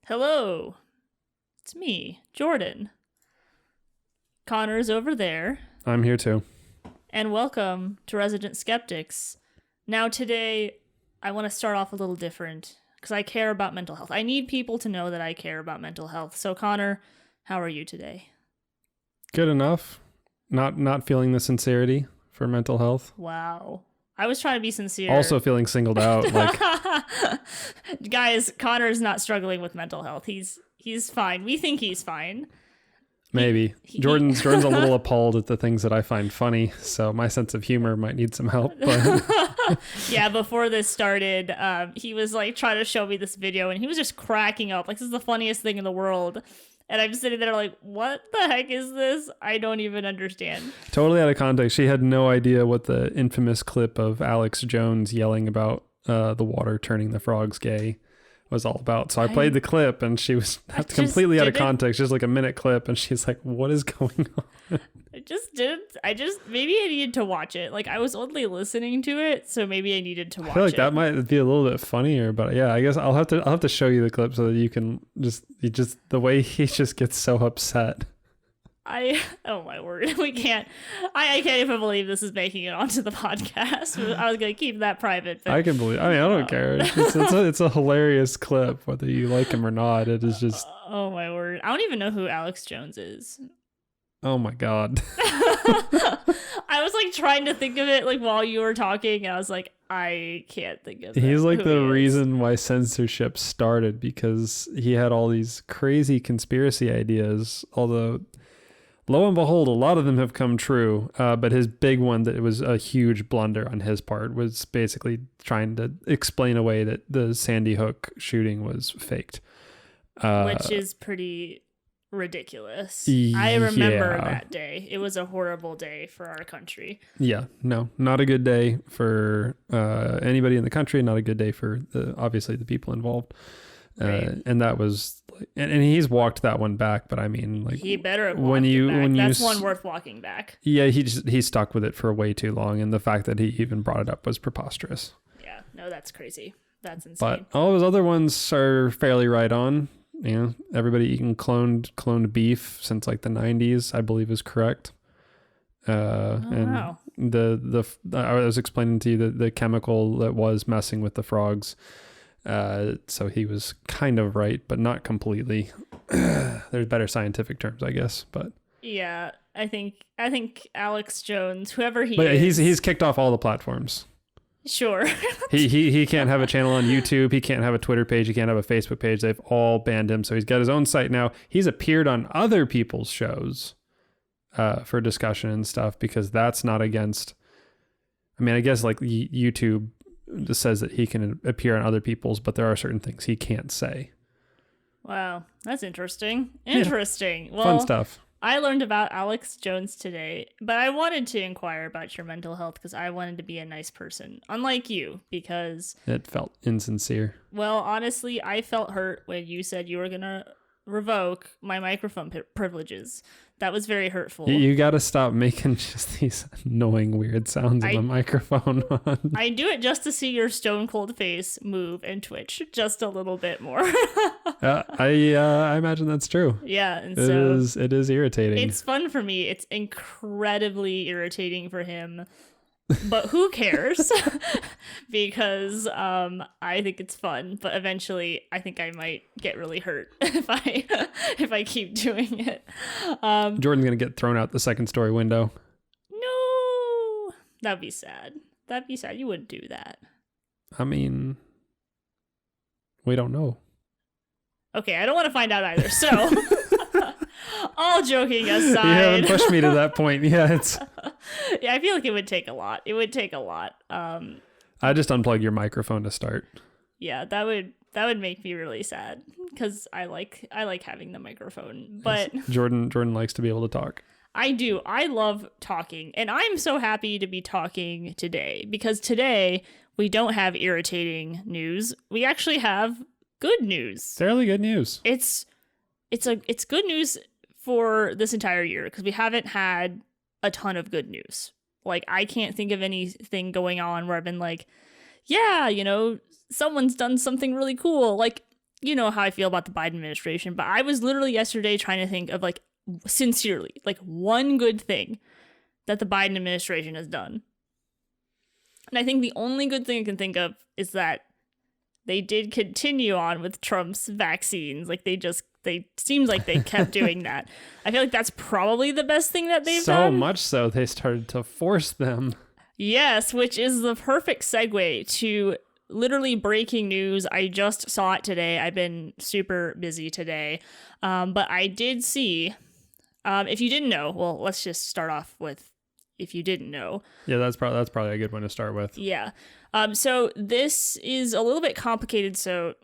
Hello, it's me, Jordan. Connor's over there. I'm here too. And welcome to Resident Skeptics. Now today, I want to start off a little different because I care about mental health. I need people to know that I care about mental health. So Connor, how are you today? Good enough. Not feeling the sincerity for mental health. Wow. I was trying to be sincere. Also feeling singled out. Like, guys, Connor's not struggling with mental health. He's fine. We think he's fine. Maybe. Jordan's a little appalled at the things that I find funny, so my sense of humor might need some help. But yeah, before this started, he was like trying to show me this video, and he was just cracking up. Like, this is the funniest thing in the world. And I'm sitting there like, what the heck is this? I don't even understand. Totally out of context. She had no idea what the infamous clip of Alex Jones yelling about the water turning the frogs gay was all about. So I played the clip, and she was completely out of context, just like a minute clip, and she's like, what is going on? Maybe I needed to watch it. Like, I was only listening to it, so maybe I needed to watch it. I feel like that might be a little bit funnier, but yeah, I guess I'll have to show you the clip so that you can just the way he just gets so upset. Oh my word, we can't. I can't even believe this is making it onto the podcast. I was gonna keep that private. But, I can believe. I mean, I don't care. It's a hilarious clip, whether you like him or not. It is just. Oh my word, I don't even know who Alex Jones is. Oh my god. I was like trying to think of it like while you were talking, and I was like, I can't think of it. He's like the reason why censorship started, because he had all these crazy conspiracy ideas, although lo and behold, a lot of them have come true. But his big one that it was a huge blunder on his part was basically trying to explain away that the Sandy Hook shooting was faked. Which is pretty ridiculous. I remember that day. It was a horrible day for our country. Yeah, no, not a good day for anybody in the country, not a good day for obviously the people involved. Right. And that was and he's walked that one back, but I mean, like, he better have walked it back. That's one worth walking back. Yeah, he stuck with it for way too long, and the fact that he even brought it up was preposterous. Yeah, no, that's crazy. That's insane. But all his other ones are fairly right on. Yeah, everybody eating cloned beef since like the 90s, I believe, is correct. And wow. I was explaining to you the chemical that was messing with the frogs. So he was kind of right, but not completely. There's better scientific terms, I guess, but yeah, I think Alex Jones, whoever he but is, he's kicked off all the platforms. Sure. he can't have a channel on YouTube. He can't have a Twitter page. He can't have a Facebook page. They've all banned him. So he's got his own site now. He's appeared on other people's shows for discussion and stuff, because that's not against. I mean, I guess like YouTube says that he can appear on other people's, but there are certain things he can't say. Wow, that's interesting. Yeah. Well, fun stuff. I learned about Alex Jones today, but I wanted to inquire about your mental health because I wanted to be a nice person, unlike you, because it felt insincere. Well, honestly, I felt hurt when you said you were going to revoke my microphone privileges. That was very hurtful. You got to stop making just these annoying, weird sounds on the microphone. I do it just to see your stone cold face move and twitch just a little bit more. I imagine that's true. Yeah, and it is irritating. It's fun for me. It's incredibly irritating for him. But who cares? Because I think it's fun. But eventually, I think I might get really hurt if I keep doing it. Jordan's gonna get thrown out the second story window. No, that'd be sad. You wouldn't do that. I mean, we don't know. Okay, I don't want to find out either. So, all joking aside, you haven't pushed me to that point yet. Yeah, I feel like it would take a lot. I just unplug your microphone to start. Yeah, that would make me really sad because I like having the microphone. But yes, Jordan likes to be able to talk. I do. I love talking, and I'm so happy to be talking today because today we don't have irritating news. We actually have good news. Fairly good news. It's good news for this entire year because we haven't had a ton of good news. Like, I can't think of anything going on where I've been like, yeah, someone's done something really cool. Like, you know how I feel about the Biden administration, but I was literally yesterday trying to think of like sincerely, like one good thing that the Biden administration has done. And I think the only good thing I can think of is that they did continue on with Trump's vaccines. Like they seems like they kept doing that. I feel like that's probably the best thing that they've done. So much so they started to force them. Yes, which is the perfect segue to literally breaking news. I just saw it today. I've been super busy today. But I did see, if you didn't know, well, let's just start off with if you didn't know. Yeah, that's probably a good one to start with. Yeah. So this is a little bit complicated. So,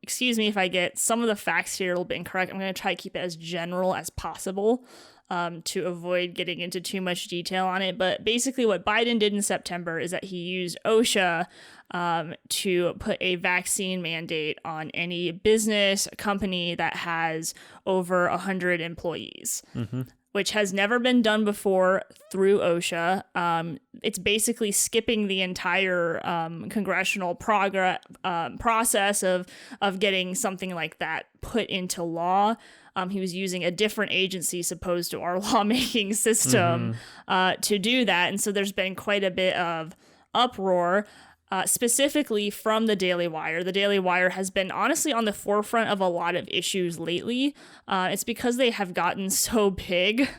excuse me if I get some of the facts here a little bit incorrect. I'm going to try to keep it as general as possible to avoid getting into too much detail on it. But basically what Biden did in September is that he used OSHA to put a vaccine mandate on any business company that has over 100 employees. Mm-hmm. Which has never been done before through OSHA. It's basically skipping the entire congressional process of getting something like that put into law. He was using a different agency supposed to our lawmaking system to do that. And so there's been quite a bit of uproar. Specifically from the Daily Wire. The Daily Wire has been honestly on the forefront of a lot of issues lately. It's because they have gotten so big.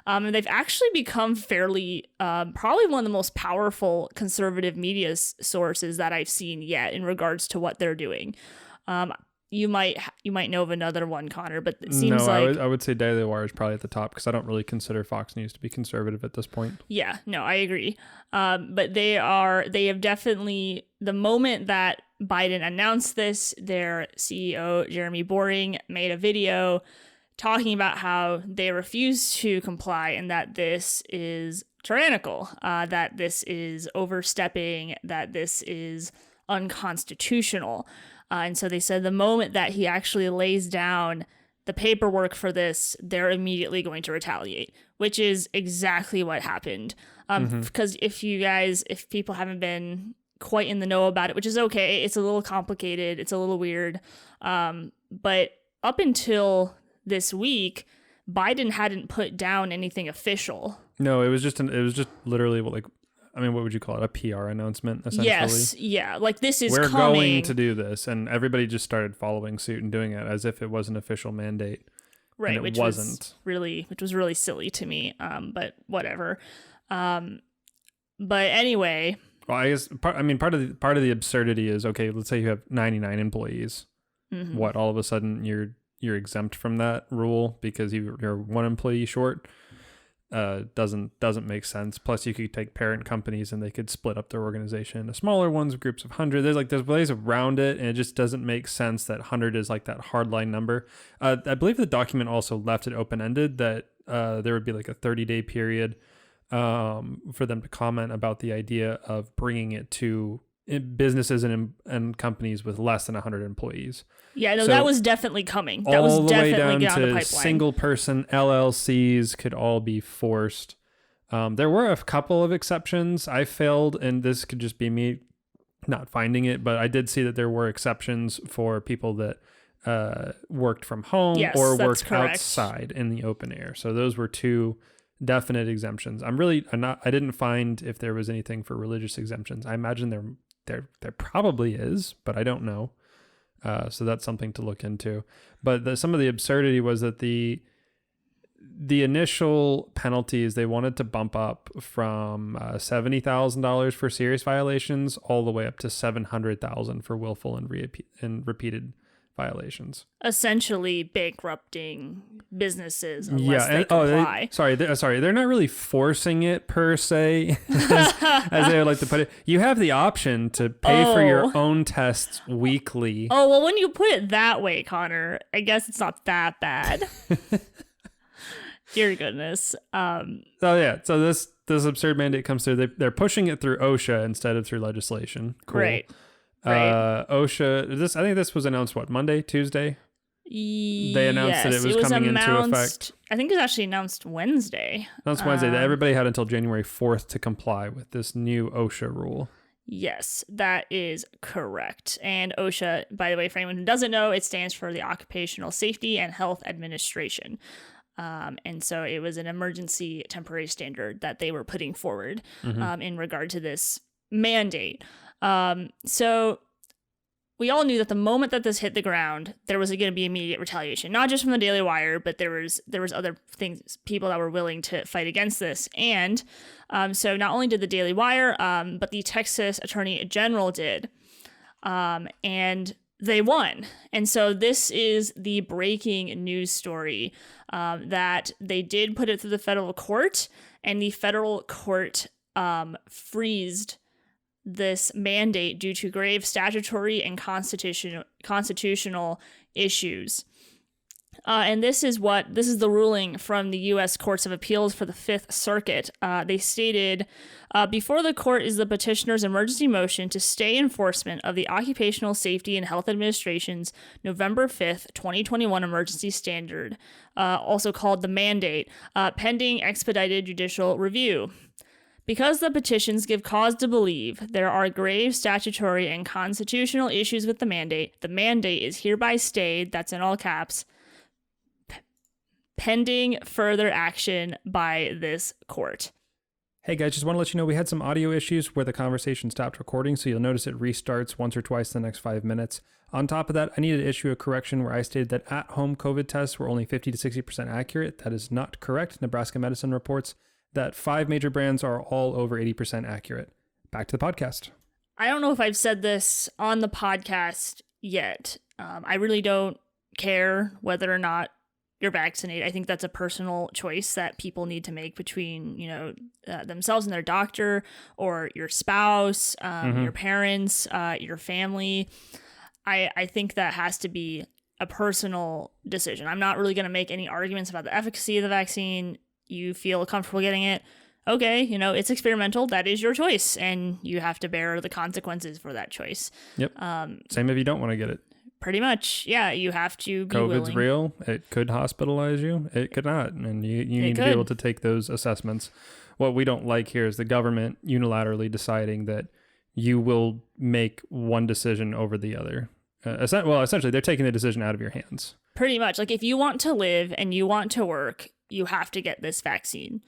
And they've actually become fairly, probably one of the most powerful conservative media sources that I've seen yet in regards to what they're doing. You might know of another one, Connor, but it seems like... I would say Daily Wire is probably at the top because I don't really consider Fox News to be conservative at this point. Yeah, no, I agree. But they have definitely, the moment that Biden announced this, their CEO, Jeremy Boring, made a video talking about how they refuse to comply and that this is tyrannical, that this is overstepping, that this is unconstitutional. And so they said the moment that he actually lays down the paperwork for this, they're immediately going to retaliate, which is exactly what happened. Because if people haven't been quite in the know about it, which is okay, it's a little complicated, it's a little weird. But up until this week, Biden hadn't put down anything official. No, it was just literally what would you call it? A PR announcement, essentially? Yes, yeah. Like, this is We're coming. going to do this. And everybody just started following suit and doing it as if it was an official mandate. Right, which wasn't. Which was really silly to me, but whatever. But anyway. Well, I guess, part of the absurdity is, okay, let's say you have 99 employees. Mm-hmm. What, all of a sudden you're exempt from that rule because you're one employee short? Doesn't make sense. Plus, you could take parent companies and they could split up their organization into smaller ones, groups of 100. There's ways around it, and it just doesn't make sense that 100 is like that hardline number. I believe the document also left it open-ended that there would be like a 30-day period for them to comment about the idea of bringing it to businesses and companies with less than 100 employees. Yeah, no, so that was definitely coming. That was definitely down the pipeline. Single person LLCs could all be forced. There were a couple of exceptions. I failed, and this could just be me not finding it, but I did see that there were exceptions for people that worked from home or worked outside in the open air. So those were two definite exemptions. I didn't find if there was anything for religious exemptions. I imagine there probably is, but I don't know. So that's something to look into. But some of the absurdity was that the initial penalties, they wanted to bump up from $70,000 for serious violations all the way up to $700,000 for willful and repeated violations. Essentially bankrupting businesses unless they comply. They're not really forcing it per se, as they would like to put it. You have the option to pay for your own tests weekly. Oh, well, when you put it that way, Connor, I guess it's not that bad. Dear goodness. So this absurd mandate comes through. They're pushing it through OSHA instead of through legislation. Cool. Right. Right. OSHA, I think this was announced, Monday, Tuesday? They announced that it was coming into effect. I think it was actually announced Wednesday. That Wednesday. Everybody had until January 4th to comply with this new OSHA rule. Yes, that is correct. And OSHA, by the way, for anyone who doesn't know, it stands for the Occupational Safety and Health Administration. And so it was an emergency temporary standard that they were putting forward in regard to this mandate. So we all knew that the moment that this hit the ground, there was going to be immediate retaliation, not just from the Daily Wire, but there was other things, people that were willing to fight against this. And so not only did the Daily Wire, but the Texas Attorney General did. And they won. And so this is the breaking news story that they did put it through the federal court, and the federal court freezed this mandate due to grave statutory and constitutional issues. And this is the ruling from the U.S. Courts of Appeals for the Fifth Circuit. They stated, before the court is the petitioner's emergency motion to stay enforcement of the Occupational Safety and Health Administration's November 5th, 2021 emergency standard, also called the mandate, pending expedited judicial review. Because the petitions give cause to believe there are grave statutory and constitutional issues with the mandate is hereby stayed, that's in all caps, pending further action by this court. Hey guys, just want to let you know we had some audio issues where the conversation stopped recording, so you'll notice it restarts once or twice in the next 5 minutes. On top of that, I needed to issue a correction where I stated that at-home COVID tests were only 50 to 60% accurate. That is not correct. Nebraska Medicine reports that 5 major brands are all over 80% accurate. Back to the podcast. I don't know if I've said this on the podcast yet. I really don't care whether or not you're vaccinated. I think that's a personal choice that people need to make between, themselves and their doctor, or your spouse, your parents, your family. I think that has to be a personal decision. I'm not really going to make any arguments about the efficacy of the vaccine. You feel comfortable getting it, okay, it's experimental. That is your choice, and you have to bear the consequences for that choice. Yep. Same if you don't want to get it. Pretty much, yeah. You have to be COVID's willing. real. It could hospitalize you. It could not, and you need to be able to take those assessments. What we don't like here is the government unilaterally deciding that you will make one decision over the other. Essentially, they're taking the decision out of your hands. Pretty much. Like, if you want to live and you want to work, you have to get this vaccine.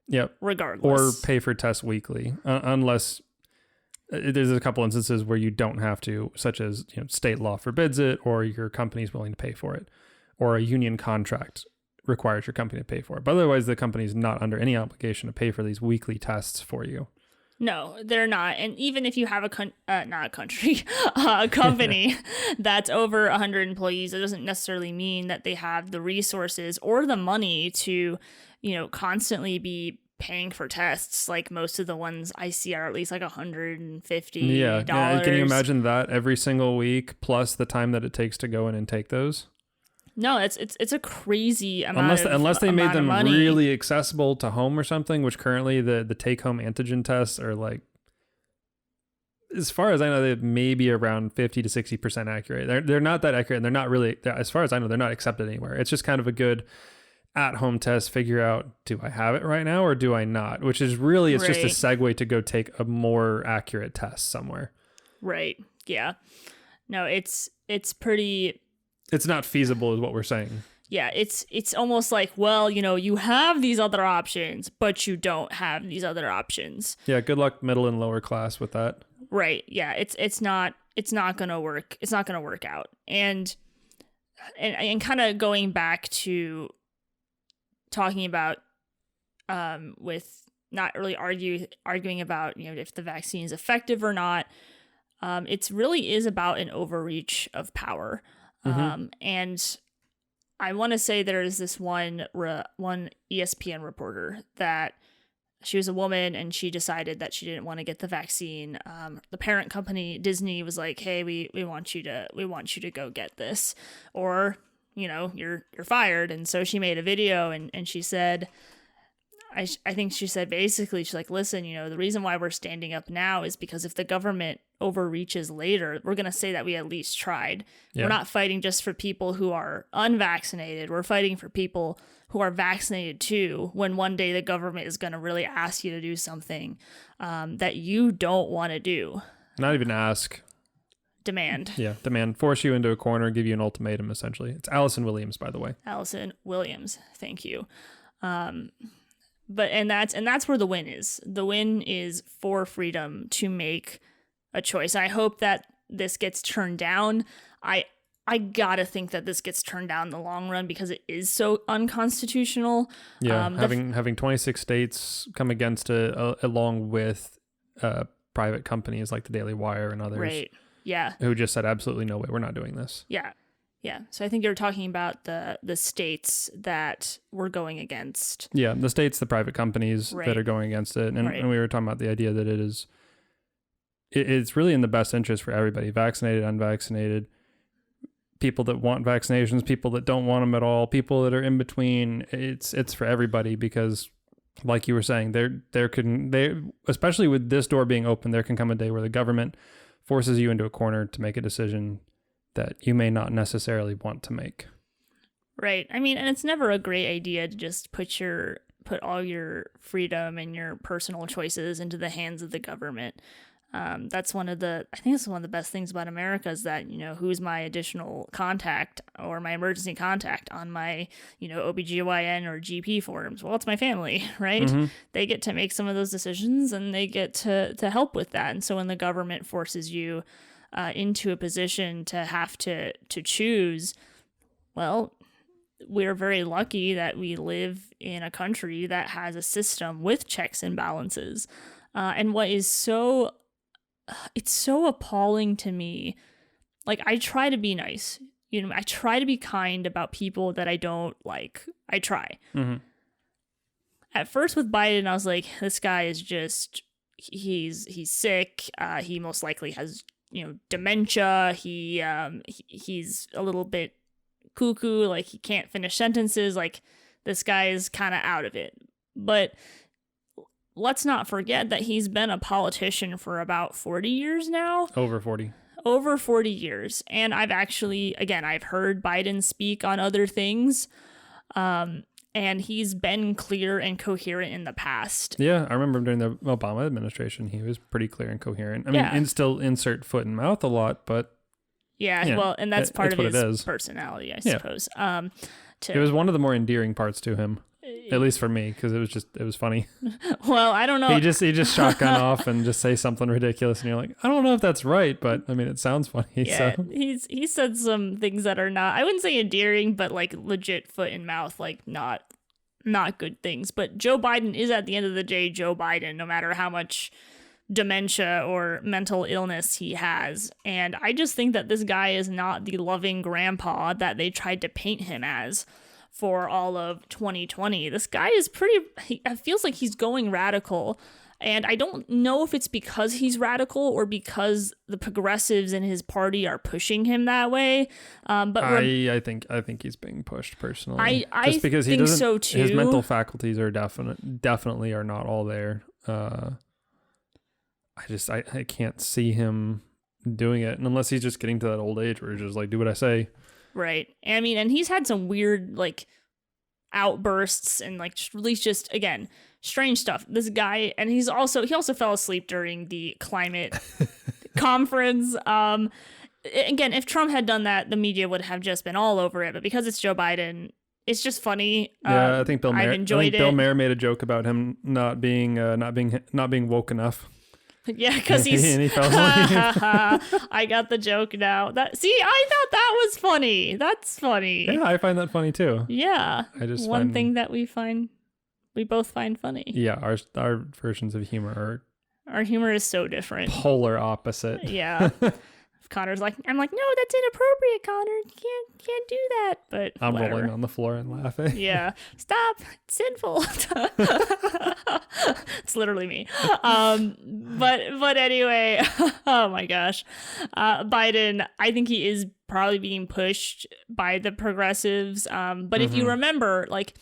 Yep. Regardless. Or pay for tests weekly, unless there's a couple instances where you don't have to, such as state law forbids it, or your company's willing to pay for it, or a union contract requires your company to pay for it. But otherwise, the company's not under any obligation to pay for these weekly tests for you. No, they're not. And even if you have a company that's over 100 employees, it doesn't necessarily mean that they have the resources or the money to, constantly be paying for tests. Like, most of the ones I see are at least like $150. Yeah. Can you imagine that every single week, plus the time that it takes to go in and take those? No, it's a crazy amount. Unless they made them really accessible to home or something, which currently the take home antigen tests are like, as far as I know, they're maybe around 50 to 60% accurate. They're not that accurate, and they're not really, as far as I know, they're not accepted anywhere. It's just kind of a good at home test. Figure out, do I have it right now or do I not? Which is really, it's just a segue to go take a more accurate test somewhere. Right. Yeah. No, it's pretty. It's not feasible is what we're saying. Yeah, it's almost like, well, you have these other options, but you don't have these other options. Yeah, good luck middle and lower class with that. Right. Yeah, it's not going to work. It's not going to work out. And kind of going back to talking about with not really arguing about, if the vaccine is effective or not. It really is about an overreach of power. And I want to say there is this one ESPN reporter that she was a woman, and she decided that she didn't want to get the vaccine. The parent company, Disney, was like, "Hey, we want you to go get this, or you're fired." And so she made a video, and she said, I think she said basically, she's like, listen, the reason why we're standing up now is because if the government overreaches later, we're going to say that we at least tried. Yeah. We're not fighting just for people who are unvaccinated. We're fighting for people who are vaccinated too, when one day the government is going to really ask you to do something that you don't want to do. Not even ask. Demand. Yeah, demand. Force you into a corner, give you an ultimatum, essentially. It's Allison Williams, by the way. Allison Williams. Thank you. But that's where the win is. The win is for freedom to make a choice. I hope that this gets turned down. I gotta think that this gets turned down in the long run because it is so unconstitutional. Yeah, having 26 states come against it, along with private companies like the Daily Wire and others. Right. Yeah. Who just said absolutely no way, we're not doing this. Yeah. Yeah. So I think you're talking about the states that we're going against. Yeah, the states, the private companies that are going against it. And we were talking about the idea that it's really in the best interest for everybody, vaccinated, unvaccinated, people that want vaccinations, people that don't want them at all, people that are in between. It's for everybody because, like you were saying, especially with this door being open, there can come a day where the government forces you into a corner to make a decision that you may not necessarily want to make. Right. I mean, and it's never a great idea to just put all your freedom and your personal choices into the hands of the government. That's I think it's one of the best things about America is that, who's my additional contact or my emergency contact on my, OBGYN or GP forums? Well, it's my family, right? Mm-hmm. They get to make some of those decisions and they get to help with that. And so when the government forces you into a position to have to choose, well, we're very lucky that we live in a country that has a system with checks and balances. And what is it's so appalling to me. Like, I try to be nice. I try to be kind about people that I don't like. I try. Mm-hmm. At first with Biden, I was like, this guy is just, he's sick. He most likely has, dementia. He's a little bit cuckoo. Like, he can't finish sentences. Like, this guy is kind of out of it. But let's not forget that he's been a politician for about 40 years now. Over 40 years. And I've heard Biden speak on other things. And he's been clear and coherent in the past. Yeah, I remember during the Obama administration, he was pretty clear and coherent. I mean, and still insert foot in mouth a lot, but... Yeah, well, and that's part of his personality, I suppose. It was one of the more endearing parts to him. At least for me, because it was funny. Well, I don't know. He just shotgun off and just say something ridiculous, and you're like, I don't know if that's right, but I mean, it sounds funny. Yeah, so. he said some things that are not, I wouldn't say endearing, but like legit foot in mouth, like not good things. But Joe Biden is, at the end of the day, Joe Biden, no matter how much dementia or mental illness he has. And I just think that this guy is not the loving grandpa that they tried to paint him as for all of 2020. This guy is it feels like he's going radical. And I don't know if it's because he's radical or because the progressives in his party are pushing him that way. But I think he's being pushed personally. I just because think so too. His mental faculties are definitely are not all there. I can't see him doing it, and unless he's just getting to that old age where he's just like, do what I say. Right. I mean, and he's had some weird like outbursts and like release just again strange stuff. This guy, and he also fell asleep during the climate conference. Again, if Trump had done that, the media would have just been all over it. But because it's Joe Biden, it's just funny. Yeah, I think Bill Maher made a joke about him not being woke enough. Yeah, because and he fell asleep. I got the joke now. I thought that was funny. That's funny. Yeah, I find that funny too. Yeah, one thing that we both find funny. Yeah, our versions of humor our humor is so different. Polar opposite. Yeah. Connor's like, I'm like, no, that's inappropriate, Connor. You can't do that. But I'm whatever. rolling on the floor and laughing. Yeah. Stop. It's sinful. It's literally me. But anyway, oh my gosh. Biden, I think he is probably being pushed by the progressives. But if you remember, like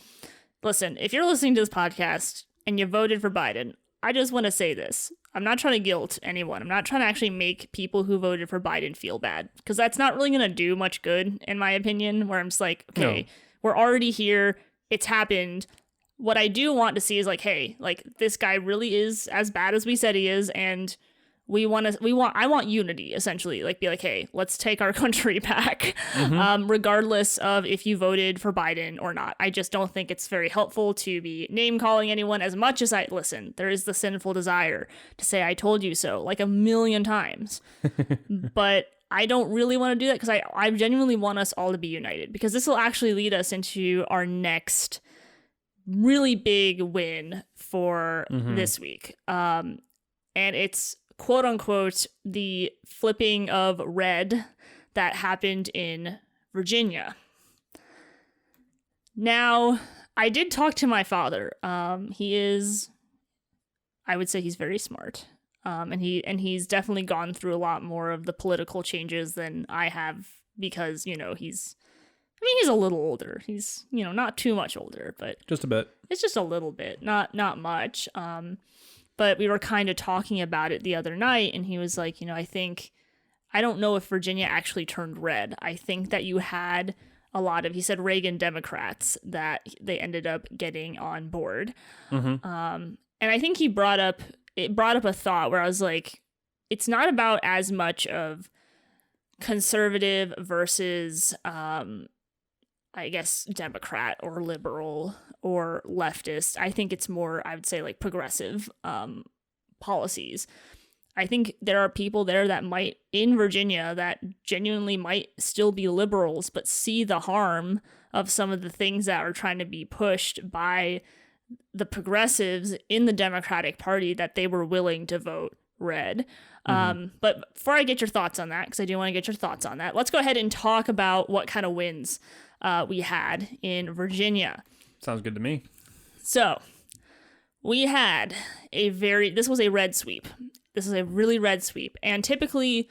listen, if you're listening to this podcast and you voted for Biden, I just want to say this. I'm not trying to guilt anyone. I'm not trying to actually make people who voted for Biden feel bad, because that's not really going to do much good, in my opinion, where I'm just like, okay, No. we're already here. It's happened. What I do want to see is like, hey, like this guy really is as bad as we said he is. And I want unity, essentially, like be like, hey, let's take our country back, regardless of if you voted for Biden or not. I just don't think it's very helpful to be name calling anyone as much as listen, there is the sinful desire to say, I told you so, like 1,000,000 times. But I don't really want to do that, because I genuinely want us all to be united, because this will actually lead us into our next really big win for this week. And it's quote unquote the flipping of red that happened in Virginia. Now, I did talk to my father. I would say he's very smart. And he's definitely gone through a lot more of the political changes than I have, because, he's a little older. He's, not too much older, but just a bit. It's just a little bit, not much. But we were kind of talking about it the other night, and he was like, I don't know if Virginia actually turned red. I think that you had a lot of, he said, Reagan Democrats that they ended up getting on board. And I think he brought up a thought where I was like, it's not about as much of conservative versus, I guess, Democrat or liberal or leftist. I think it's more, I would say, like progressive policies. I think there are people there that might, in Virginia, that genuinely might still be liberals, but see the harm of some of the things that are trying to be pushed by the progressives in the Democratic Party, that they were willing to vote red. But before I get your thoughts on that, because I do want to get your thoughts on that, let's go ahead and talk about what kind of wins we had in Virginia. Sounds good to me. So, we had this was a red sweep. This is a really red sweep. And typically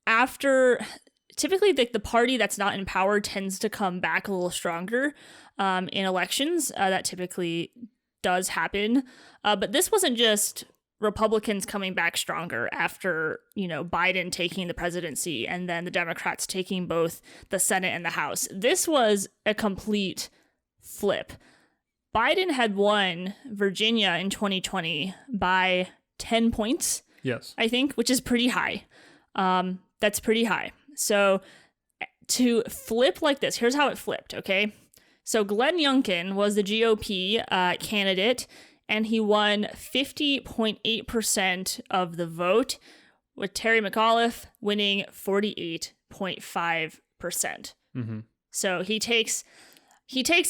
the party that's not in power tends to come back a little stronger in elections. That typically does happen. But this wasn't just Republicans coming back stronger after, Biden taking the presidency and then the Democrats taking both the Senate and the House. This was a complete flip. Biden had won Virginia in 2020 by 10 points. Yes. I think, which is pretty high. That's pretty high. So to flip like this, here's how it flipped, okay? So Glenn Youngkin was the GOP candidate, and he won 50.8% of the vote, with Terry McAuliffe winning 48.5%. So he takes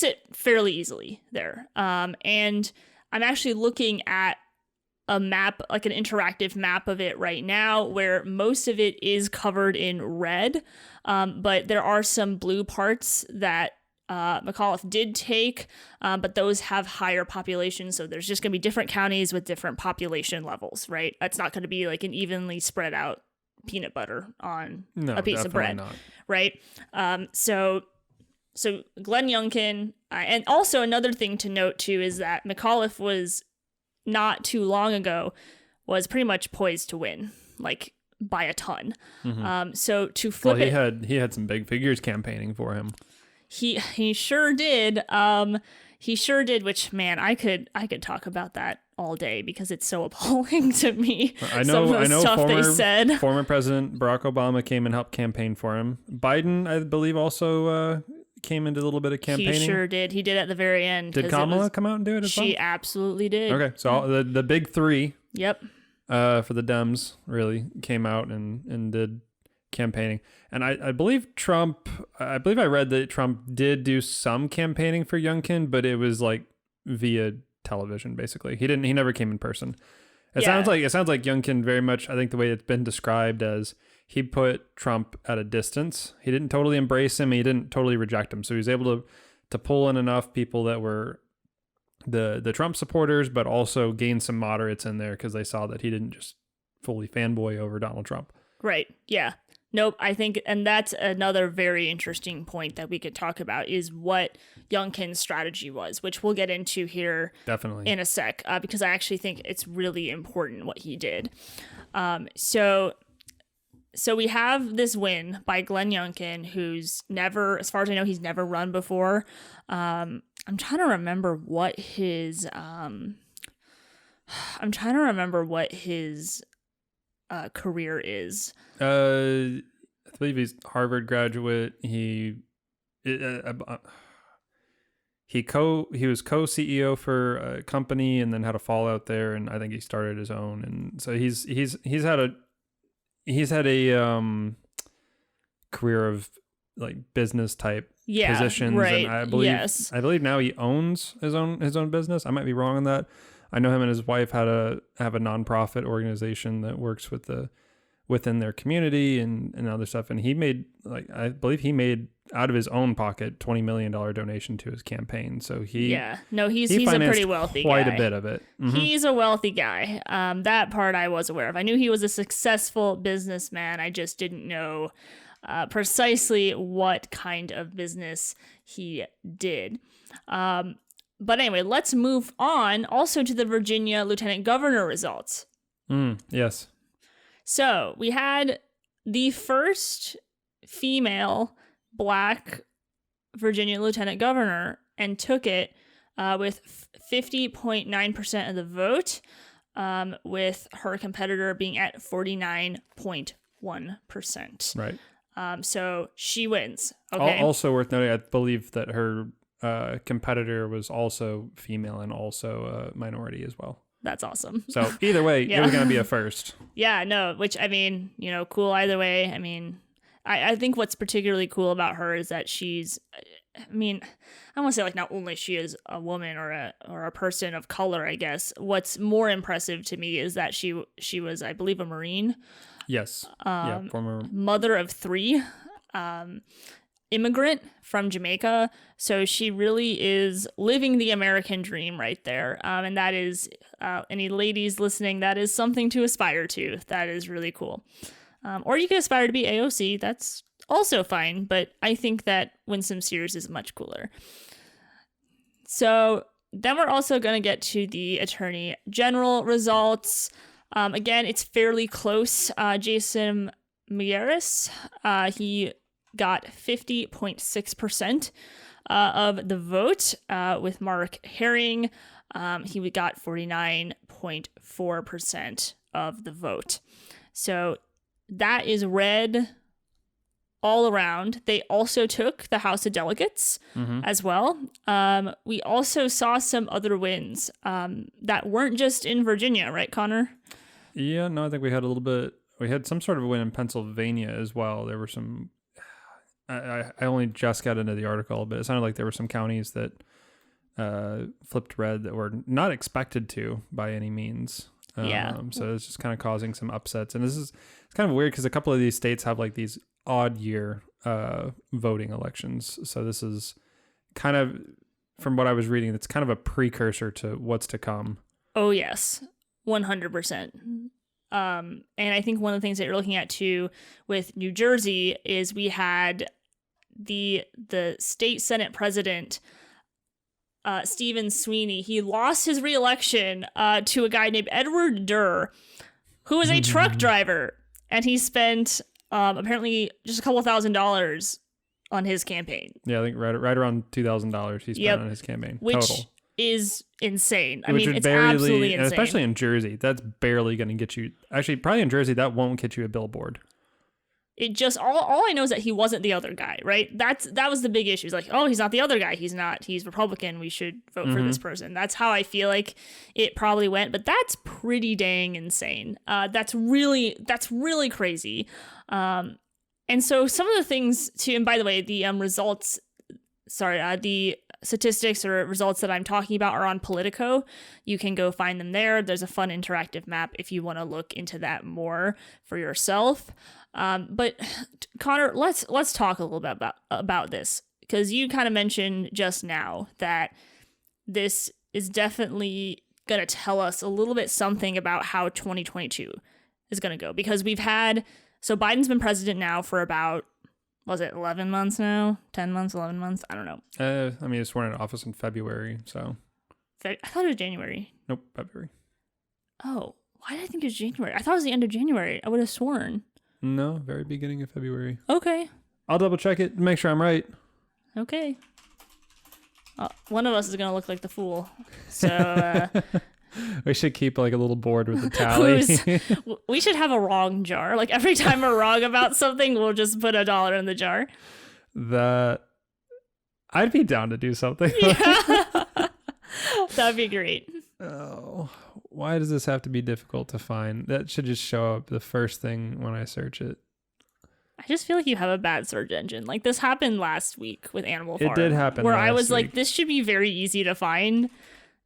it fairly easily there. And I'm actually looking at a map, like an interactive map of it right now, where most of it is covered in red. But there are some blue parts that McAuliffe did take, but those have higher populations. So there's just going to be different counties with different population levels, right? That's not going to be like an evenly spread out peanut butter on a piece of bread, not. Right? So Glenn Youngkin, and also another thing to note too is that McAuliffe was not too long ago was pretty much poised to win, like by a ton. So to flip he had some big figures campaigning for him. He sure did. He sure did. Which, man, I could talk about that all day because it's so appalling to me. I know. They said. Former President Barack Obama came and helped campaign for him. Biden, I believe, also came into a little bit of campaigning. He sure did. He did at the very end. Did Kamala come out and do it as well? She absolutely did. Okay, so the big three. Yep. For the Dems really came out and did campaigning. And I believe I read that Trump did do some campaigning for Youngkin, but it was like via television, basically. He never came in person. It sounds like Youngkin very much, I think the way it's been described as, he put Trump at a distance. He didn't totally embrace him. He didn't totally reject him. So he was able to pull in enough people that were the Trump supporters, but also gain some moderates in there because they saw that he didn't just fully fanboy over Donald Trump. Right. Yeah. Nope, I think, and that's another very interesting point that we could talk about, is what Youngkin's strategy was, which we'll get into here Definitely in a sec, because I actually think it's really important what he did. So we have this win by Glenn Youngkin, who's never, as far as I know, he's never run before. I'm trying to remember what his career is. I believe he's Harvard graduate. He was co-CEO for a company and then had a fallout there, and I think he started his own. And so he's had a career of like business type positions, right. and I believe now he owns his own business. I might be wrong on that. I know him and his wife have a nonprofit organization that works within their community and other stuff. And he made, like, I believe he made out of his own pocket $20 million donation to his campaign. So he's a pretty wealthy guy. Quite a bit of it. Mm-hmm. He's a wealthy guy. That part I was aware of. I knew he was a successful businessman. I just didn't know precisely what kind of business he did. But anyway, let's move on also to the Virginia lieutenant governor results. Yes. So we had the first female Black Virginia lieutenant governor and took it with 50.9% of the vote, with her competitor being at 49.1%. Right. So she wins. Okay. Also worth noting, I believe that her competitor was also female and also a minority as well. That's awesome. So either way, it was going to be a first. Yeah, no, which, I mean, cool either way. I mean, I think what's particularly cool about her is that she's, I mean, I want to say, like, not only she is a woman or a person of color, I guess. What's more impressive to me is that she was, I believe, a Marine. Yes. Former mother of 3. Immigrant from Jamaica, so she really is living the American dream right there, and that is, any ladies listening, that is something to aspire to. That is really cool. Or you could aspire to be AOC, that's also fine, but I think that Winsome Sears is much cooler. So then we're also going to get to the Attorney General results. Again, it's fairly close. Jason Miyares, he got 50.6% of the vote, with Mark Herring. He got 49.4% of the vote. So that is red all around. They also took the House of Delegates as well. We also saw some other wins that weren't just in Virginia, right, Connor? Yeah, no, I think we had some sort of win in Pennsylvania as well. There were some, I only just got into the article, but it sounded like there were some counties that flipped red that were not expected to by any means. So it's just kind of causing some upsets. And it's kind of weird because a couple of these states have like these odd year voting elections. So this is kind of, from what I was reading, it's kind of a precursor to what's to come. Oh, yes, 100%. And I think one of the things that you're looking at too with New Jersey is we had the state Senate president, Stephen Sweeney. He lost his reelection to a guy named Edward Durr, who was a truck driver, and he spent apparently just a couple $1,000s on his campaign. Yeah, I think right around $2,000 he spent on his campaign, which total. Is insane. I mean, it's absolutely insane. Especially in Jersey, that's barely going to get you. Actually, probably in Jersey, that won't get you a billboard. It just all I know is that he wasn't the other guy, right? That was the big issue. It's like, oh, he's not the other guy. He's Republican. We should vote for this person. That's how I feel like it probably went. But that's pretty dang insane. That's really crazy. And so some of the things too. And by the way, the results. The statistics or results that I'm talking about are on Politico. You can go find them there. There's a fun interactive map if you want to look into that more for yourself. But Connor, let's talk a little bit about this, because you kind of mentioned just now that this is definitely going to tell us a little bit something about how 2022 is going to go, because we've had So Biden's been president now for about, was it 11 months now? 10 months, 11 months? I don't know. I mean, he was sworn into office in February, so. I thought it was January. Nope, February. Oh, why did I think it was January? I thought it was the end of January. I would have sworn. No, very beginning of February. Okay. I'll double check it, make sure I'm right. Okay. One of us is going to look like the fool. So, we should keep like a little board with the tally. We should have a wrong jar. Like every time we're wrong about something, we'll just put $1 in the jar. I'd be down to do something. Yeah. That'd be great. Oh, why does this have to be difficult to find? That should just show up the first thing when I search it. I just feel like you have a bad search engine. Like this happened last week with Animal Farm. It did happen where last I was week. like, this should be very easy to find,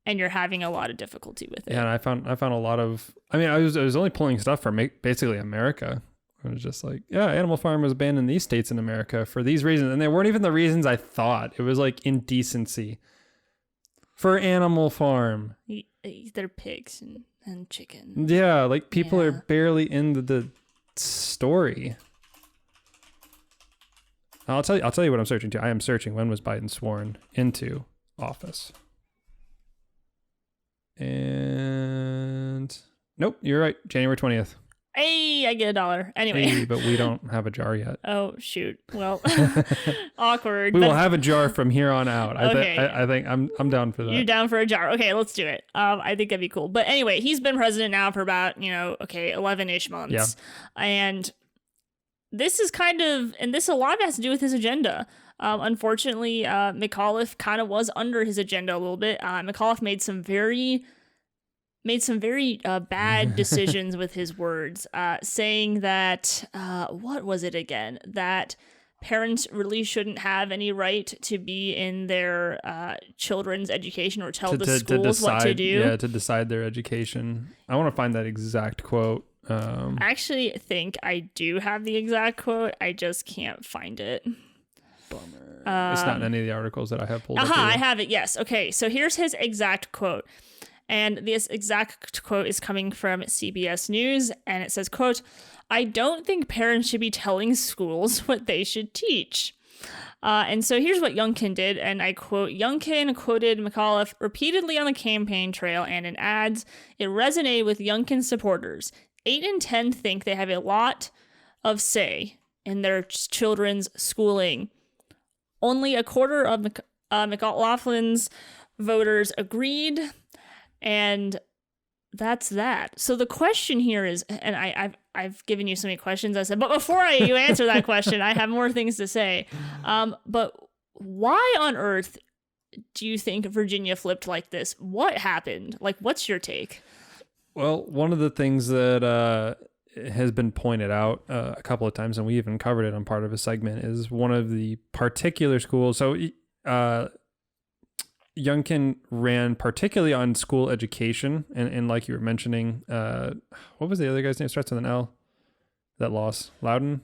and you're having a lot of difficulty with it. Yeah, and I found a lot of. I mean, I was only pulling stuff from basically America. I was just like, yeah, Animal Farm was banned in these states in America for these reasons, and they weren't even the reasons I thought. It was like indecency for Animal Farm. They're pigs and chicken. Yeah, like people are barely into the story. I'll tell you what I'm searching to. I am searching when was Biden sworn into office. And nope, you're right. January 20th. Hey, I get $1. Anyway. Hey, but we don't have a jar yet. Oh, shoot. Well, awkward. We will have a jar from here on out. Okay. I think I'm down for that. You're down for a jar. Okay, let's do it. I think that'd be cool. But anyway, he's been president now for about, 11-ish months. Yeah. And this is a lot of it has to do with his agenda. Unfortunately, McAuliffe kind of was under his agenda a little bit. McAuliffe made some very bad decisions with his words, saying that, what was it again? That parents really shouldn't have any right to be in their children's education or tell the schools what to do. Yeah, to decide their education. I want to find that exact quote. I actually think I do have the exact quote. I just can't find it. Bummer. It's not in any of the articles that I have pulled up. I have it. Yes. Okay. So here's his exact quote. And this exact quote is coming from CBS News. And it says, quote, "I don't think parents should be telling schools what they should teach." And so here's what Youngkin did. And I quote, Youngkin quoted McAuliffe repeatedly on the campaign trail and in ads. It resonated with Youngkin's supporters. 8 in 10 think they have a lot of say in their children's schooling. Only a quarter of McLaughlin's voters agreed, and that's that. So the question here is, and I've given you so many questions. I said, but before you answer that question, I have more things to say. But why on earth do you think Virginia flipped like this? What happened? Like, what's your take? Well, one of the things that has been pointed out a couple of times, and we even covered it on part of a segment, is one of the particular schools. So Youngkin ran particularly on school education, and like you were mentioning, what was the other guy's name? Starts with an L. That lost. Loudon?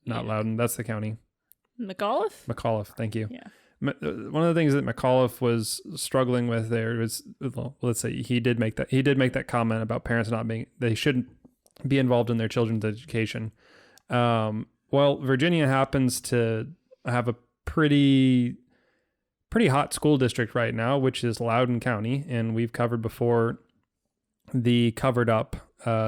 Not Loudon. That's the county. McAuliffe. Thank you. Yeah. One of the things that McAuliffe was struggling with there was, well, let's say he did make that comment about parents they shouldn't be involved in their children's education. Well, Virginia happens to have a pretty hot school district right now, which is Loudoun County, and we've covered before the covered up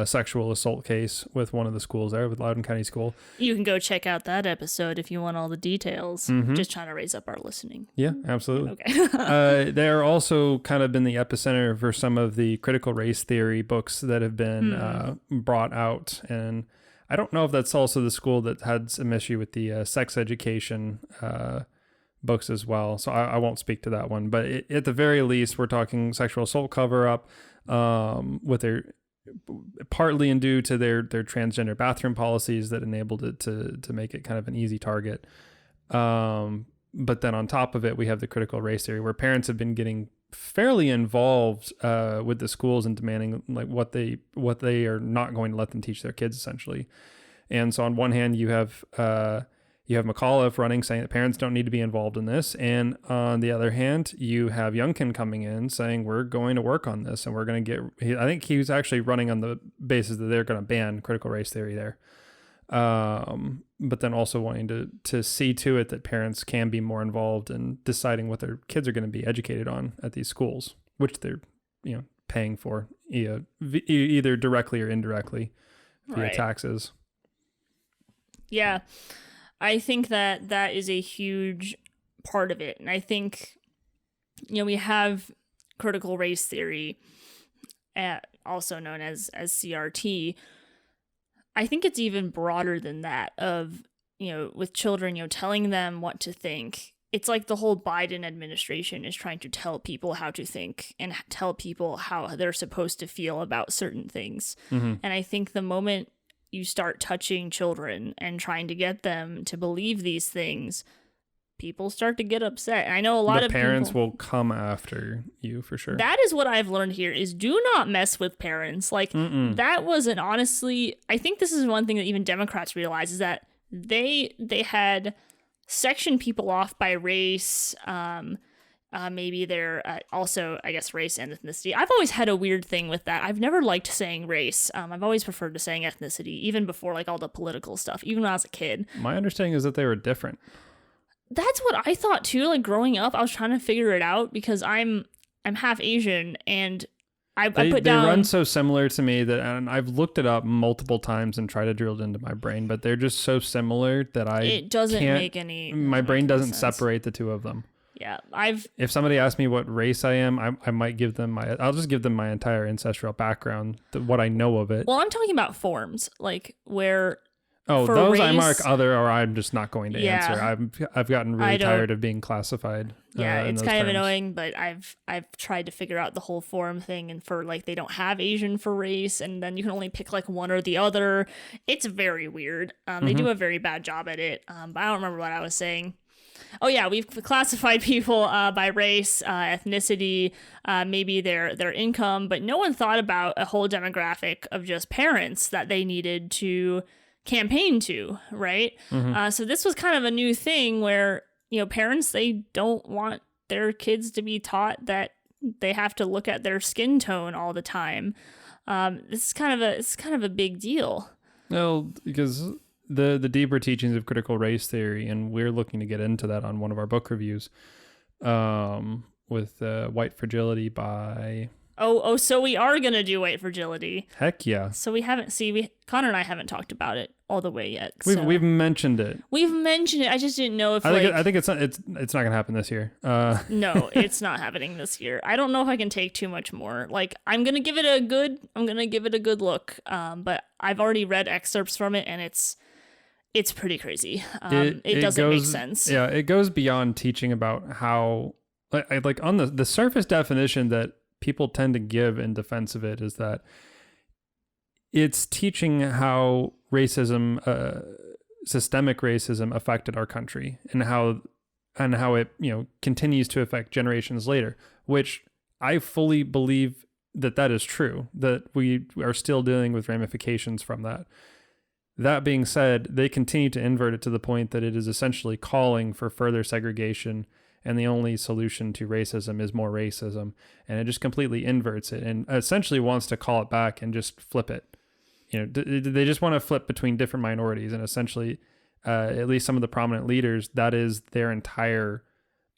sexual assault case with one of the schools there, with Loudoun County School. You can go check out that episode if you want all the details. Mm-hmm. Just trying to raise up our listening. Yeah, absolutely. Okay. They're also kind of been the epicenter for some of the critical race theory books that have been brought out. And I don't know if that's also the school that had some issue with the sex education books as well. So I won't speak to that one. But at the very least, we're talking sexual assault cover-up with their partly due to their transgender bathroom policies that enabled it to make it kind of an easy target. But then on top of it, we have the critical race theory, where parents have been getting fairly involved with the schools and demanding like what they are not going to let them teach their kids, essentially. And so on one hand, you have McAuliffe running, saying that parents don't need to be involved in this. And on the other hand, you have Youngkin coming in saying, we're going to work on this and we're going to I think he was actually running on the basis that they're going to ban critical race theory there. But then also wanting to see to it that parents can be more involved in deciding what their kids are going to be educated on at these schools, which they're, paying for either directly or indirectly via taxes. Yeah. I think that is a huge part of it. And I think, we have critical race theory, also known as CRT. I think it's even broader than that of, with children, telling them what to think. It's like the whole Biden administration is trying to tell people how to think and tell people how they're supposed to feel about certain things. Mm-hmm. And I think the moment you start touching children and trying to get them to believe these things, people start to get upset. And I know a lot of parents will come after you for sure. That is what I've learned here is do not mess with parents. Like that wasn't honestly, I think this is one thing that even Democrats realize is that they had sectioned people off by race. Maybe they're also, I guess, race and ethnicity. I've always had a weird thing with that. I've never liked saying race. I've always preferred to saying ethnicity, even before like all the political stuff, even when I was a kid. My understanding is that they were different. That's what I thought too. Like growing up, I was trying to figure it out because I'm half Asian, and I put down. They run so similar to me that, and I've looked it up multiple times and tried to drill it into my brain, but they're just so similar that it doesn't make any. My brain doesn't separate the two of them. Yeah, if somebody asks me what race I am, I might give them I'll just give them my entire ancestral background, what I know of it. Well, I'm talking about forms, like where. Oh, those race, I mark other, or I'm just not going to answer. I've gotten really tired of being classified. Yeah, it's kind of annoying, but I've tried to figure out the whole form thing, and for like they don't have Asian for race, and then you can only pick like one or the other. It's very weird. They do a very bad job at it. But I don't remember what I was saying. Oh yeah, we've classified people by race, ethnicity, maybe their income, but no one thought about a whole demographic of just parents that they needed to campaign to, right? So this was kind of a new thing where, parents, they don't want their kids to be taught that they have to look at their skin tone all the time. It's kind of a big deal. Well, because the deeper teachings of critical race theory, and we're looking to get into that on one of our book reviews, with White Fragility by... Oh, so we are going to do White Fragility. Heck yeah. So Connor and I haven't talked about it all the way yet. We've mentioned it. We've mentioned it. I just didn't know if I think it's not going to happen this year. No, it's not happening this year. I don't know if I can take too much more. Like I'm going to give it a good look. But I've already read excerpts from it, and it's pretty crazy. It doesn't make sense. Yeah, it goes beyond teaching about how like on the surface definition that people tend to give in defense of it is that it's teaching how racism, systemic racism, affected our country, and how it continues to affect generations later. Which I fully believe that is true. That we are still dealing with ramifications from that. That being said, they continue to invert it to the point that it is essentially calling for further segregation. And the only solution to racism is more racism. And it just completely inverts it and essentially wants to call it back and just flip it. They just want to flip between different minorities. And essentially, at least some of the prominent leaders, that is their entire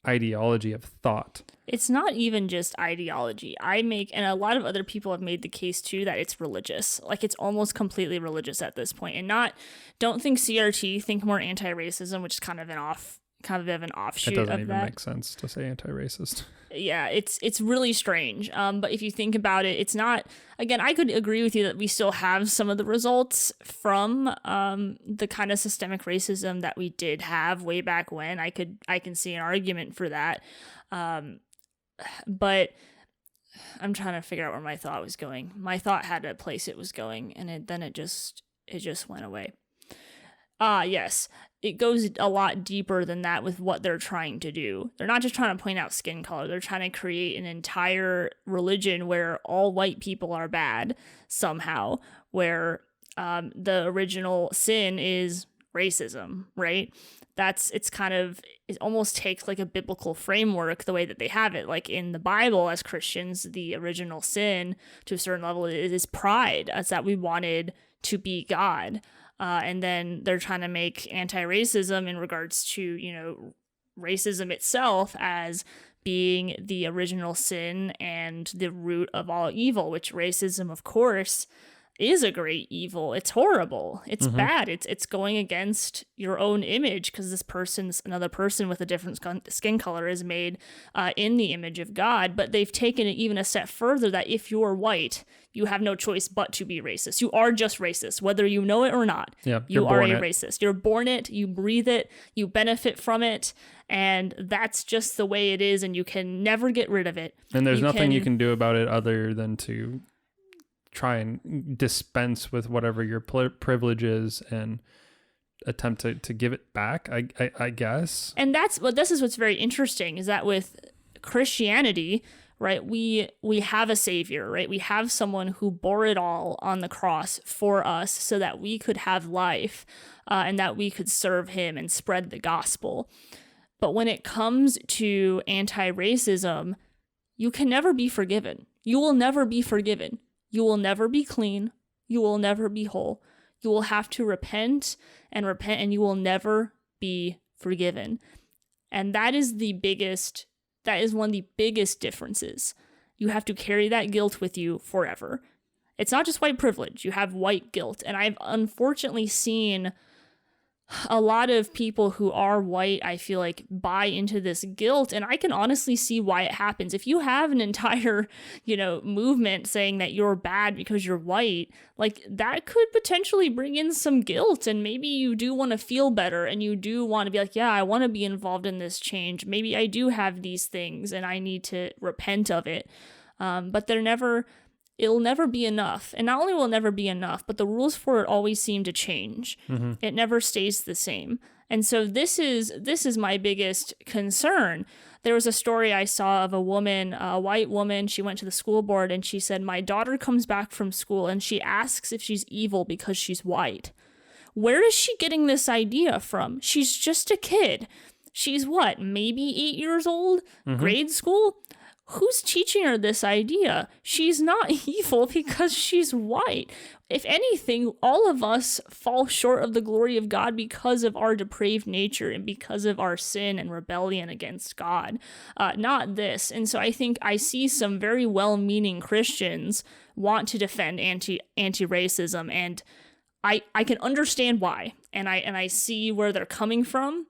ideology of thought. It's not even just ideology. And a lot of other people have made the case too that it's religious. Like it's almost completely religious at this point. And don't think CRT, think more anti-racism, which is kind of an offshoot of that. It doesn't even make sense to say anti-racist. Yeah, it's really strange. But if you think about it, it's not. Again, I could agree with you that we still have some of the results from the kind of systemic racism that we did have way back when. I can see an argument for that. But I'm trying to figure out where my thought was going. My thought had a place it was going, and then it just went away. Yes. It goes a lot deeper than that with what they're trying to do. They're not just trying to point out skin color. They're trying to create an entire religion where all white people are bad somehow, where the original sin is racism, right? It almost takes like a biblical framework the way that they have it. Like in the Bible, as Christians, the original sin to a certain level is pride. It's that we wanted to be God. And then they're trying to make anti-racism in regards to, racism itself as being the original sin and the root of all evil, which racism, of course, is a great evil. It's horrible. It's bad. It's going against your own image because another person with a different skin color is made in the image of God. But they've taken it even a step further that if you're white, you have no choice but to be racist. You are just racist, whether you know it or not. Yeah, you are a racist. You're born it, you breathe it, you benefit from it, and that's just the way it is, and you can never get rid of it. And there's nothing you can do about it other than to try and dispense with whatever your privilege is and attempt to give it back, I guess. And this is what's very interesting, is that with Christianity, right, we have a savior, right? We have someone who bore it all on the cross for us so that we could have life and that we could serve him and spread the gospel. But when it comes to anti-racism, you can never be forgiven. You will never be forgiven. You will never be clean. You will never be whole. You will have to repent, and you will never be forgiven. And that is one of the biggest differences. You have to carry that guilt with you forever. It's not just white privilege. You have white guilt. And I've unfortunately seen a lot of people who are white, I feel like, buy into this guilt, and I can honestly see why it happens. If you have an entire, movement saying that you're bad because you're white, like, that could potentially bring in some guilt, and maybe you do want to feel better, and you do want to be like, yeah, I want to be involved in this change. Maybe I do have these things, and I need to repent of it. But it'll never be enough. And not only will it never be enough, but the rules for it always seem to change. It never stays the same. And so this is my biggest concern. There was a story I saw of a white woman. She went to the school board and she said, my daughter comes back from school and she asks if she's evil because she's white. Where is she getting this idea from? She's just a kid. She's what, maybe 8 years old? Grade school? Who's teaching her this idea? She's not evil because she's white. If anything, all of us fall short of the glory of God because of our depraved nature and because of our sin and rebellion against God, not this. And so I think I see some very well-meaning Christians want to defend anti-racism, and I can understand why, and I see where they're coming from.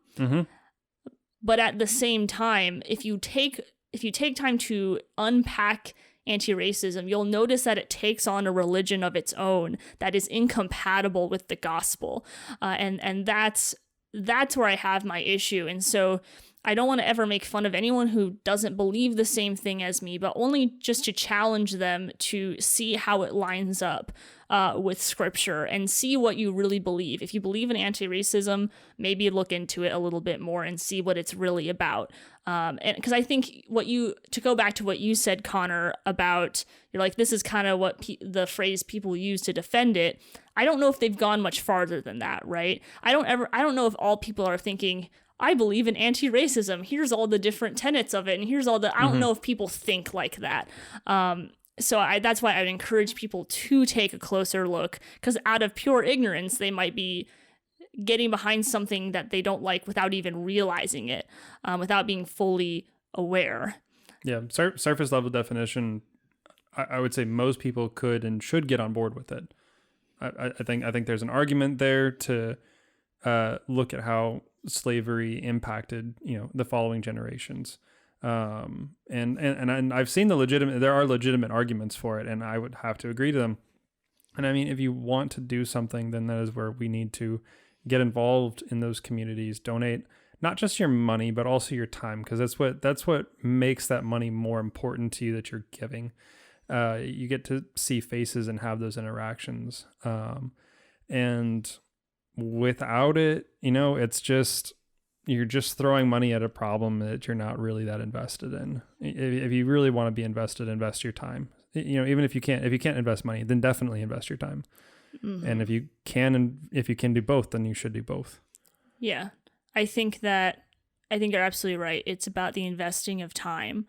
But at the same time, if you take time to unpack anti-racism, you'll notice that it takes on a religion of its own that is incompatible with the gospel. And that's where I have my issue. And so I don't want to ever make fun of anyone who doesn't believe the same thing as me, but only just to challenge them to see how it lines up with scripture and see what you really believe. If you believe in anti-racism, maybe look into it a little bit more and see what it's really about. And because I think to go back to what you said, Connor, about, you're like, this is kind of what the phrase people use to defend it. I don't know if they've gone much farther than that, right? I don't know if all people are thinking, I believe in anti-racism. Here's all the different tenets of it. And here's I don't know if people think like that. So that's why I'd encourage people to take a closer look, because out of pure ignorance, they might be getting behind something that they don't like without even realizing it, without being fully aware. Yeah, surface level definition, I would say most people could and should get on board with it. I think there's an argument there to look at how slavery impacted, the following generations. And I've seen there are legitimate arguments for it, and I would have to agree to them. And I mean, if you want to do something, then that is where we need to get involved in those communities, donate not just your money, but also your time, because that's what makes that money more important to you that you're giving. You get to see faces and have those interactions. And without it, it's just, you're just throwing money at a problem that you're not really that invested in. If you really want to be invested, invest your time. Even if you can't invest money, then definitely invest your time. And if you can do both, then you should do both. Yeah. I think you're absolutely right. It's about the investing of time.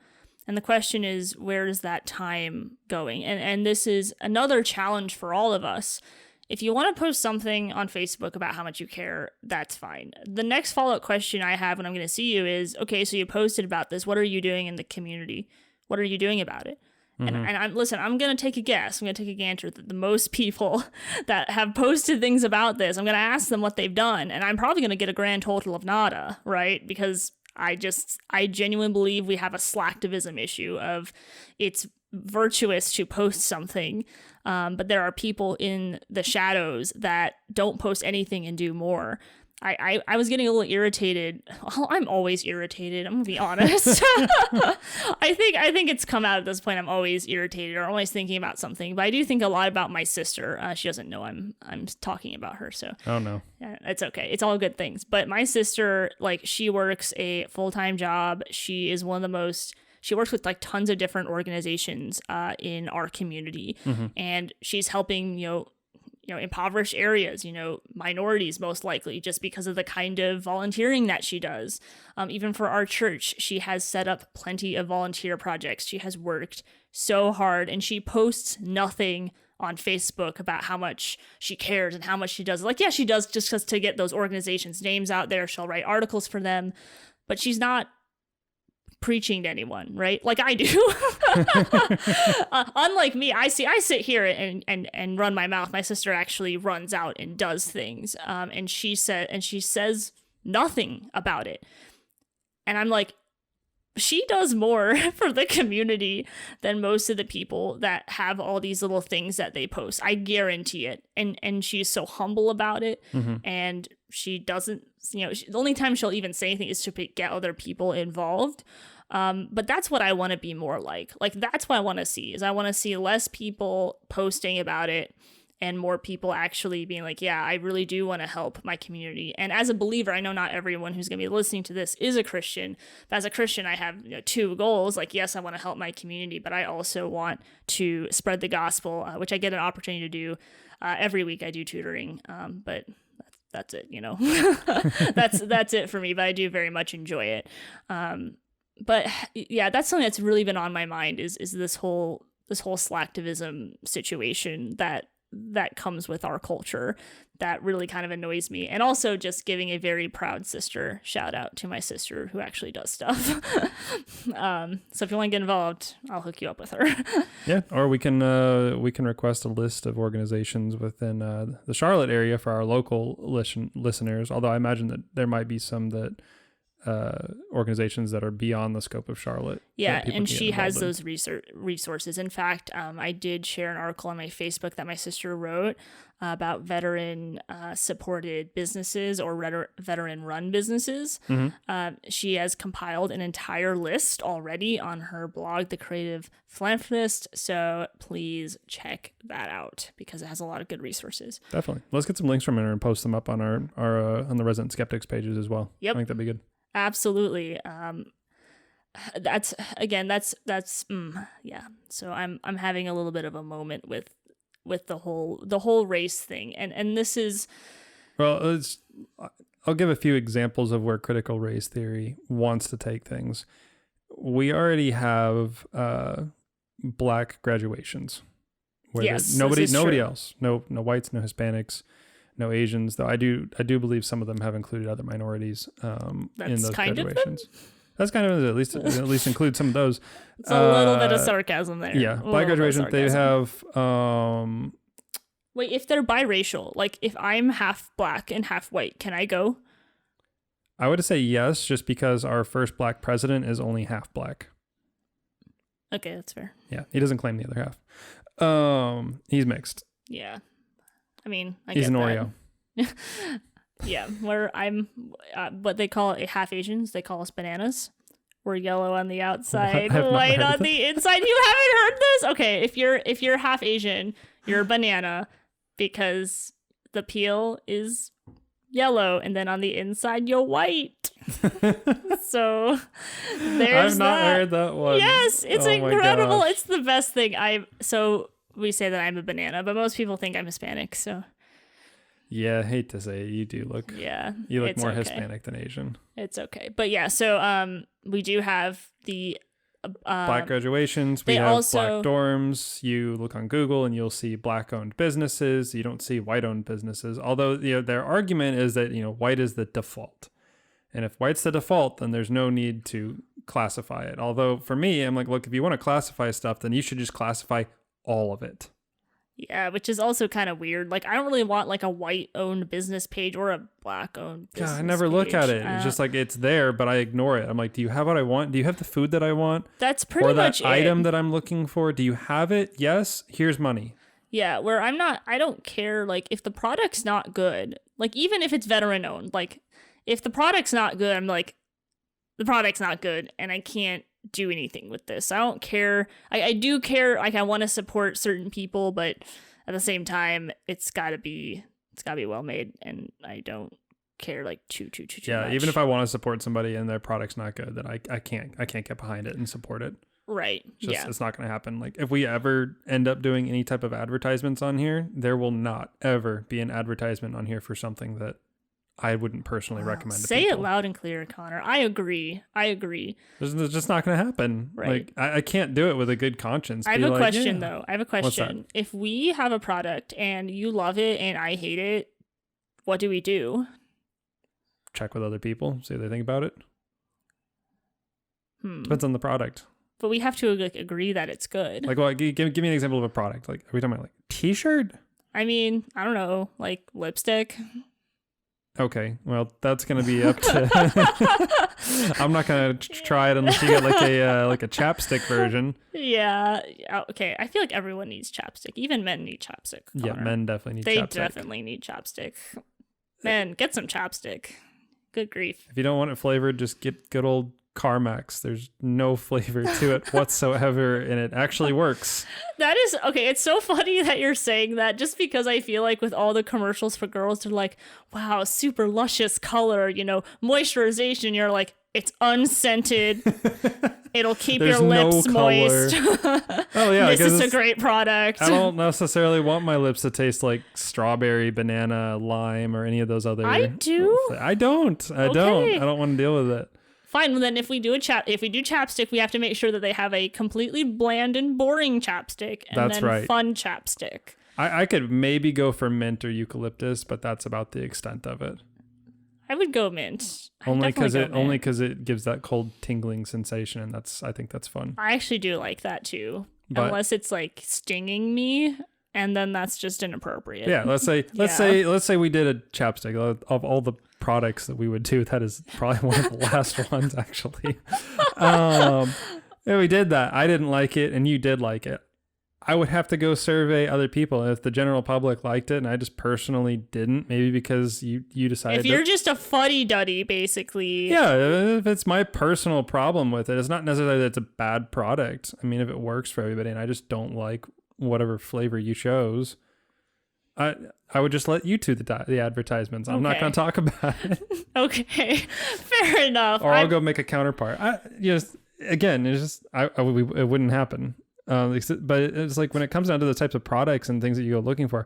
And the question is, where is that time going? And this is another challenge for all of us, if you want to post something on Facebook about how much you care, that's fine. The next follow-up question I have when I'm going to see you is, okay, so you posted about this. What are you doing in the community? What are you doing about it? And I'm going to take a guess. I'm going to take a gander that the most people that have posted things about this, I'm going to ask them what they've done. And I'm probably going to get a grand total of nada, right? Because I genuinely believe we have a slacktivism issue of it's virtuous to post something, but there are people in the shadows that don't post anything and do more. I was getting a little irritated. Well, I'm always irritated. I'm gonna be honest. I think it's come out at this point. I'm always irritated or always thinking about something. But I do think a lot about my sister. She doesn't know I'm talking about her. So oh no, yeah, it's okay. It's all good things. But my sister, like, she works a full-time job. She is one of the most. She works with like tons of different organizations in our community, and she's helping impoverished areas, minorities most likely, just because of the kind of volunteering that she does. Even for our church, she has set up plenty of volunteer projects. She has worked so hard, and she posts nothing on Facebook about how much she cares and how much she does. Like, yeah, she does just to get those organizations' names out there. She'll write articles for them, but she's not preaching to anyone, right? Like I do. Unlike me, I sit here and run my mouth. My sister actually runs out and does things. And she says nothing about it. And I'm like, she does more for the community than most of the people that have all these little things that they post. I guarantee it. And she's so humble about it. And she doesn't, the only time she'll even say anything is to get other people involved. But that's what I want to be more like. Like, that's what I want to see, is I want to see less people posting about it and more people actually being like, yeah, I really do want to help my community. And as a believer, I know not everyone who's going to be listening to this is a Christian. But as a Christian, I have two goals. Like, yes, I want to help my community, but I also want to spread the gospel, which I get an opportunity to do every week. I do tutoring, but that's it. That's it for me. But I do very much enjoy it. But yeah, that's something that's really been on my mind is this whole slacktivism situation that comes with our culture that really kind of annoys me. And also just giving a very proud sister shout out to my sister who actually does stuff. So if you want to get involved, I'll hook you up with her. Yeah, or we can request a list of organizations within the Charlotte area for our local listeners. Although I imagine that there might be some that organizations that are beyond the scope of Charlotte. Yeah, and she has those resources. In fact, I did share an article on my Facebook that my sister wrote about veteran supported businesses or veteran run businesses. She has compiled an entire list already on her blog, The Creative Philanthropist. So please check that out because it has a lot of good resources. Definitely. Let's get some links from her and post them up on our on the Resident Skeptics pages as well. Yep. I think that'd be good. Absolutely. That's yeah. So I'm having a little bit of a moment with the whole race thing. And this is, well, I'll give a few examples of where critical race theory wants to take things. We already have black graduations where nobody else, no whites, no Hispanics, no Asians, though I do believe some of them have included other minorities in those graduations. That's kind of at least include some of those. It's a little bit of sarcasm there. Yeah, black graduations, they have wait, if they're biracial, like if I'm half black and half white, can I go? I would say yes, just because our first black president is only half black. Okay, that's fair. Yeah, he doesn't claim the other half. He's mixed. Yeah. I mean, he's an Oreo. Yeah, where I'm, what they call it, half Asians, they call us bananas. We're yellow on the outside, white on the inside. You haven't heard this? Okay, if you're half Asian, you're a banana because the peel is yellow, and then on the inside you're white. So there's I've not heard that one. Yes, it's incredible. It's the best thing. So we say that I'm a banana, but most people think I'm Hispanic. So yeah, I hate to say it, you do look. Yeah, you look more Hispanic than Asian. It's okay, but yeah. So we do have the black graduations. We have black dorms. You look on Google and you'll see black-owned businesses. You don't see white-owned businesses. Although their argument is that white is the default, and if white's the default, then there's no need to classify it. Although for me, I'm like, look, if you want to classify stuff, then you should just classify all of it. Yeah, which is also kind of weird. Like, I don't really want like a white-owned business page or a black-owned business I never look at it. It's just like it's there, but I ignore it. I'm like, do you have what I want? Do you have the food that I want? That's pretty much it. Or that item that I'm looking for? Do you have it? Yes. Here's money. Yeah, where I don't care, like, if the product's not good, like, even if it's veteran-owned, like, if the product's not good, I'm like, the product's not good, and I can't do anything with this. I don't care. I do care. Like, I want to support certain people, but at the same time, it's gotta be well made, and I don't care like too yeah, much. Even if I want to support somebody and their product's not good, then I can't get behind it and support it. Right. It's not going to happen. Like, if we ever end up doing any type of advertisements on here, there will not ever be an advertisement on here for something that I wouldn't personally recommend to Say people. it loud and clear, Connor. I agree. It's just not going to happen. Right. Like, I can't do it with a good conscience. I have a question, though. I have a What's that? question. If we have a product and you love it and I hate it, what do we do? Check with other people, see what they think about it. Depends on the product. But we have to like agree that it's good. Like, well, give me an example of a product. Like, are we talking about like t-shirt? I mean, I don't know, like lipstick. Okay, well, that's gonna be up to. I'm not gonna try it unless you get like a chapstick version. Yeah. Okay. I feel like everyone needs chapstick. Even men need chapstick. Connor. Yeah, men definitely need. They chapstick. definitely need chapstick. Man, get some chapstick. Good grief. If you don't want it flavored, just get good old Carmex. There's no flavor to it whatsoever, and it actually works. That is okay. It's so funny that you're saying that, just because I feel like with all the commercials for girls, they're like, wow, super luscious color, moisturization. You're like, it's unscented. It'll keep your lips moist. Oh yeah, this is a great product. I don't necessarily want my lips to taste like strawberry, banana, lime, or any of those other. I do. I don't. I don't want to deal with it. Fine. Well, then if we do chapstick, we have to make sure that they have a completely bland and boring chapstick, and That's then right. fun chapstick. I could maybe go for mint or eucalyptus, but that's about the extent of it. I would go mint. Only because it gives that cold tingling sensation, and I think that's fun. I actually do like that too, but, unless it's like stinging me, and then that's just inappropriate. Yeah, let's say we did a chapstick. Of all the products that we would do, that is probably one of the last ones actually. Yeah, we did that. I didn't like it, and you did like it. I would have to go survey other people. If the general public liked it and I just personally didn't, maybe because you decided. If you're just a fuddy-duddy, basically. Yeah, if it's my personal problem with it, it's not necessarily that it's a bad product. I mean, if it works for everybody and I just don't like whatever flavor you chose, I would just let you do the advertisements. I'm not going to talk about it. Okay, fair enough. Or I'll go make a counterpart. It wouldn't happen. But it's like when it comes down to the types of products and things that you go looking for,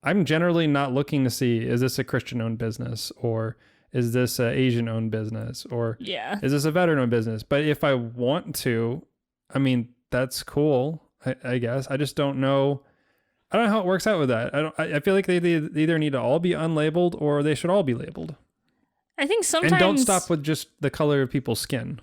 I'm generally not looking to see, is this a Christian-owned business, or is this an Asian-owned business, or is this a veteran-owned business? But if I want to, I mean, that's cool, I guess. I just don't know. I don't know how it works out with that. I feel like they either need to all be unlabeled or they should all be labeled. I think sometimes... And don't stop with just the color of people's skin.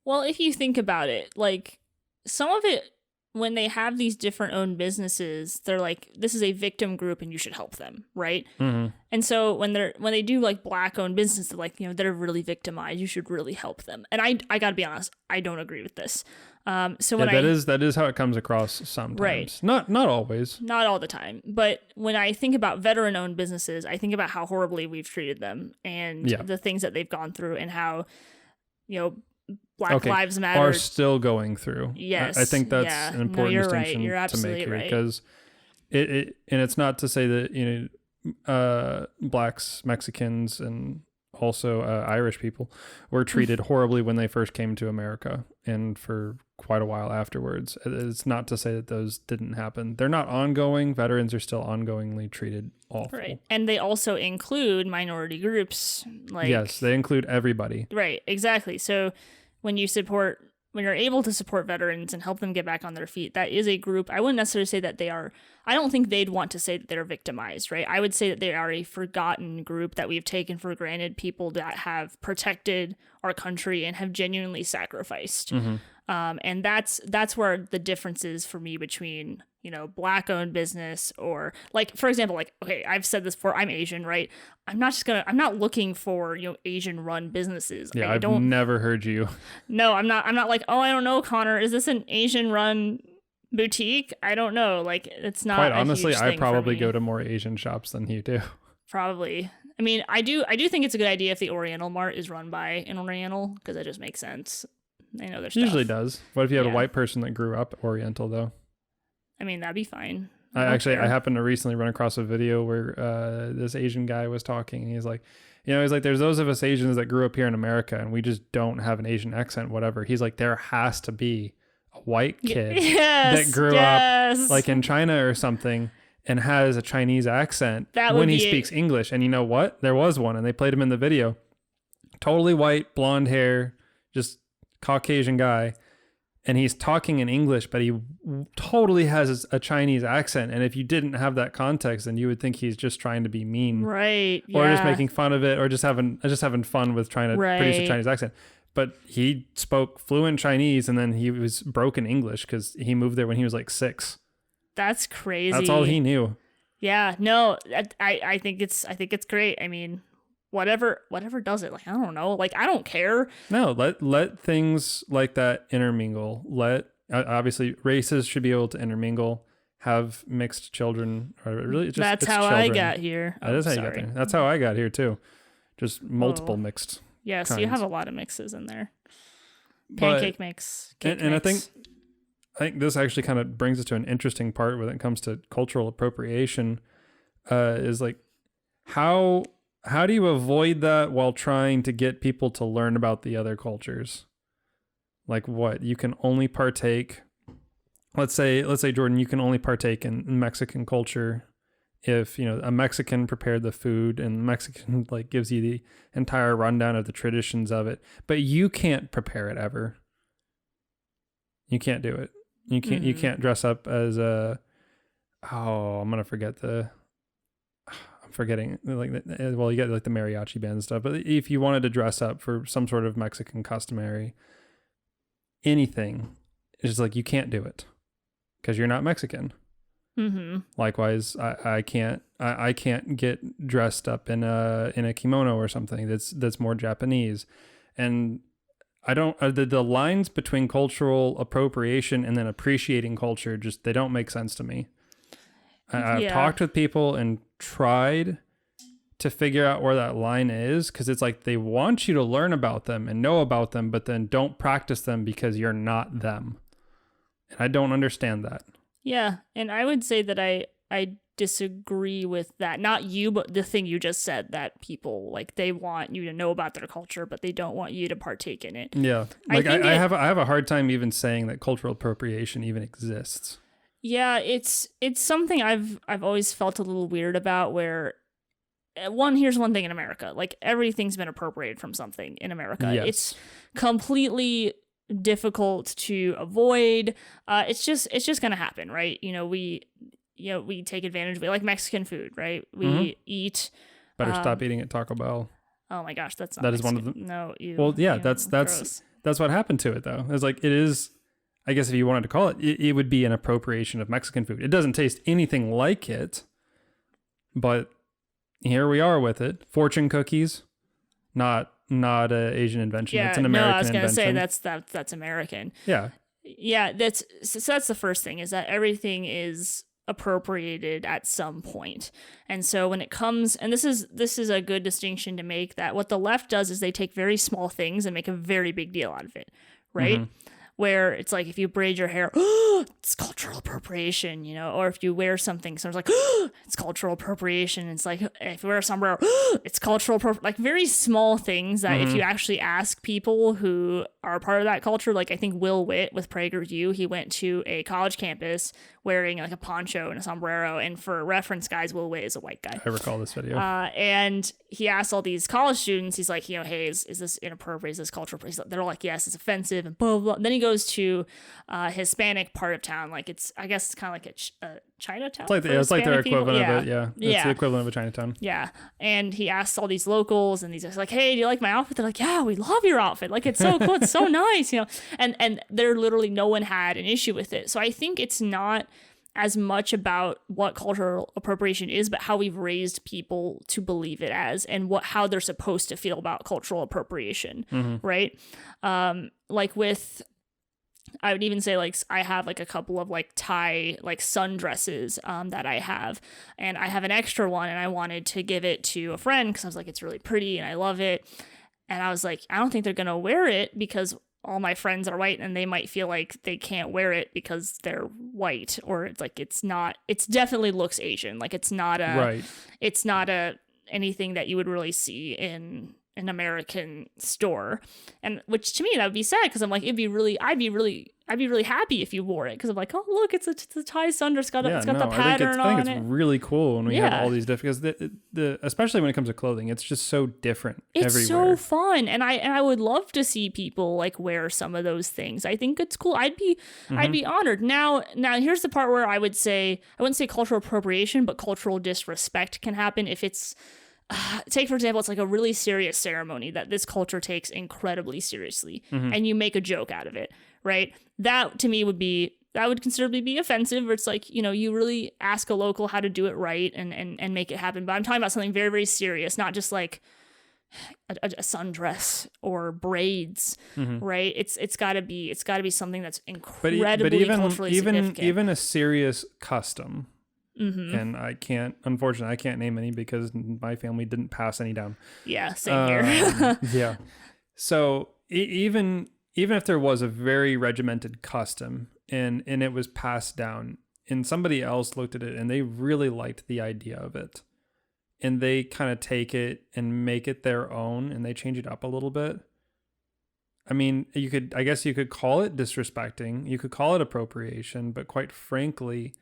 Well, if you think about it, like... some of it, when they have these different owned businesses, they're like, this is a victim group and you should help them, right? Mm-hmm. And so when they do like black owned businesses, they're like, they're really victimized, you should really help them. And I gotta be honest, I don't agree with this. That is how it comes across sometimes. Right. Not always. Not all the time. But when I think about veteran owned businesses, I think about how horribly we've treated them and the things that they've gone through, and how, Black Lives Matter are still going through. Yes. I think that's an important distinction You're to absolutely make here, right. because it's not to say that blacks, Mexicans, and also Irish people were treated horribly when they first came to America, and for quite a while afterwards. It's not to say that those didn't happen. They're not ongoing. Veterans are still ongoingly treated awful. Right. And they also include minority groups. Like, yes, they include everybody. Right, exactly. So when you support when you're able to support veterans and help them get back on their feet, that is a group. I wouldn't necessarily say that they are, I don't think they'd want to say that they're victimized, right? I would say that they are a forgotten group that we've taken for granted, people that have protected our country and have genuinely sacrificed. And that's where the difference is for me between, you know, Black owned business or like, for example, like, okay, I've said this before, I'm Asian, right? I'm not looking for, you know, Asian run businesses. Yeah, I've never heard you. No, I'm not like, oh, I don't know, Connor, is this an Asian run boutique? I don't know. Like, it's not. Quite honestly, I probably go go to more Asian shops than you do. Probably. I mean, I do think it's a good idea if the Oriental Mart is run by an Oriental, because it just makes sense. I know there's usually does. What if you had a white person that grew up Oriental though? I mean, that'd be fine. I happened to recently run across a video where this Asian guy was talking, and he's like, there's those of us Asians that grew up here in America and we just don't have an Asian accent, whatever. He's like, there has to be a white kid that grew up like in China or something and has a Chinese accent when he speaks English. And you know what? There was one, and they played him in the video. Totally white, blonde hair, just Caucasian guy. And he's talking in English, but he totally has a Chinese accent. And if you didn't have that context, then you would think he's just trying to be mean, right? Or just making fun of it, or just having fun with trying to produce a Chinese accent. But he spoke fluent Chinese, and then he was broken English because he moved there when he was like 6. That's crazy. That's all he knew. Yeah, no, I think it's great. I mean, whatever does it, like, I don't know, like, I don't care. No, let things like that intermingle. Obviously races should be able to intermingle, have mixed children, or really just that's how children. I got here. That is how you got there. That's how I got here too. Just multiple mixed. Yes, kinds. You have a lot of mixes in there. Pancake mix, cake and mix. I think this actually kind of brings us to an interesting part when it comes to cultural appropriation. Is like how do you avoid that while trying to get people to learn about the other cultures? Like what? You can only partake. Let's say Jordan, you can only partake in Mexican culture if, you know, a Mexican prepared the food and Mexican like gives you the entire rundown of the traditions of it, but you can't prepare it ever. You can't do it. You can't dress up as I'm gonna forget forgetting, like, well, you get like the mariachi band and stuff, but if you wanted to dress up for some sort of Mexican customary anything, it's just like you can't do it because you're not Mexican. Likewise, I can't get dressed up in a kimono or something that's more Japanese. And I don't the lines between cultural appropriation and then appreciating culture, just they don't make sense to me. I've talked with people and tried to figure out where that line is, because it's like they want you to learn about them and know about them, but then don't practice them because you're not them. And I don't understand that. Yeah, and I would say that I disagree with that. Not you, but the thing you just said, that people, like, they want you to know about their culture, but they don't want you to partake in it. Yeah, like I have a hard time even saying that cultural appropriation even exists. Yeah, it's something I've always felt a little weird about, where here's one thing in America, like, everything's been appropriated from something in America. Yes. It's completely difficult to avoid. It's just gonna happen, right? We take advantage of it, like Mexican food, right? We eat. Better stop eating at Taco Bell. Oh my gosh, that's not that Mexican. is one of the. No, well, yeah, gross. that's what happened to it though. It's like, it is. I guess if you wanted to call it, it would be an appropriation of Mexican food. It doesn't taste anything like it, but here we are with it. Fortune cookies, not a Asian invention. Yeah, it's an American I was gonna invention. say that's American. Yeah. Yeah, that's the first thing, is that everything is appropriated at some point. And so when it comes, and this is a good distinction to make, that what the left does is they take very small things and make a very big deal out of it, right? Where it's like, if you braid your hair, it's cultural appropriation, or if you wear something, someone's like, it's cultural appropriation. It's like, if you wear a sombrero, it's cultural appropriation. Like, very small things that if you actually ask people who are part of that culture. Like I think Will Witt with PragerU, he went to a college campus wearing like a poncho and a sombrero. And for reference, guys, Will Witt is a white guy. I recall this video. And he asked all these college students, he's like, hey, is this inappropriate? Is this cultural? They're like, yes, it's offensive and blah, blah, blah. And then he goes to Hispanic part of town. Like I guess it's kind of like a Chinatown. It's like their equivalent people. of it. Yeah. It's the equivalent of a Chinatown. Yeah. And he asks all these locals and he's just like, hey, do you like my outfit? They're like, yeah, we love your outfit. Like, it's so cool. It's so nice, and they're literally, no one had an issue with it. So I think it's not as much about what cultural appropriation is, but how we've raised people to believe it as, and how they're supposed to feel about cultural appropriation. Right. Like with, I would even say like I have like a couple of like tie like sundresses that I have, and I have an extra one and I wanted to give it to a friend because I was like, it's really pretty and I love it. And I was like, I don't think they're going to wear it because all my friends are white and they might feel like they can't wear it because they're white, or it's like, it's definitely looks Asian. Like it's not anything that you would really see in an American store. And which to me, that would be sad because I'm like, I'd be really happy if you wore it because I'm like, oh look, it's a tie sundress. It's got the pattern on it. I think it's really cool when we have all these different, because the especially when it comes to clothing, it's just so different. It's everywhere. So fun, and I would love to see people like wear some of those things. I think it's cool. I'd be honored. Now here's the part where I wouldn't say cultural appropriation, but cultural disrespect can happen if it's. Take, for example, it's like a really serious ceremony that this culture takes incredibly seriously, and you make a joke out of it, right? That to me would considerably be offensive, or it's like, you really ask a local how to do it right and make it happen. But I'm talking about something very, very serious, not just like a sundress or braids, right? It's gotta be something that's incredibly culturally significant. Even a serious custom. And unfortunately, I can't name any because my family didn't pass any down. Yeah, same here. Yeah. So even if there was a very regimented custom and it was passed down and somebody else looked at it and they really liked the idea of it and they kind of take it and make it their own and they change it up a little bit. I mean, I guess you could call it disrespecting. You could call it appropriation, but quite frankly,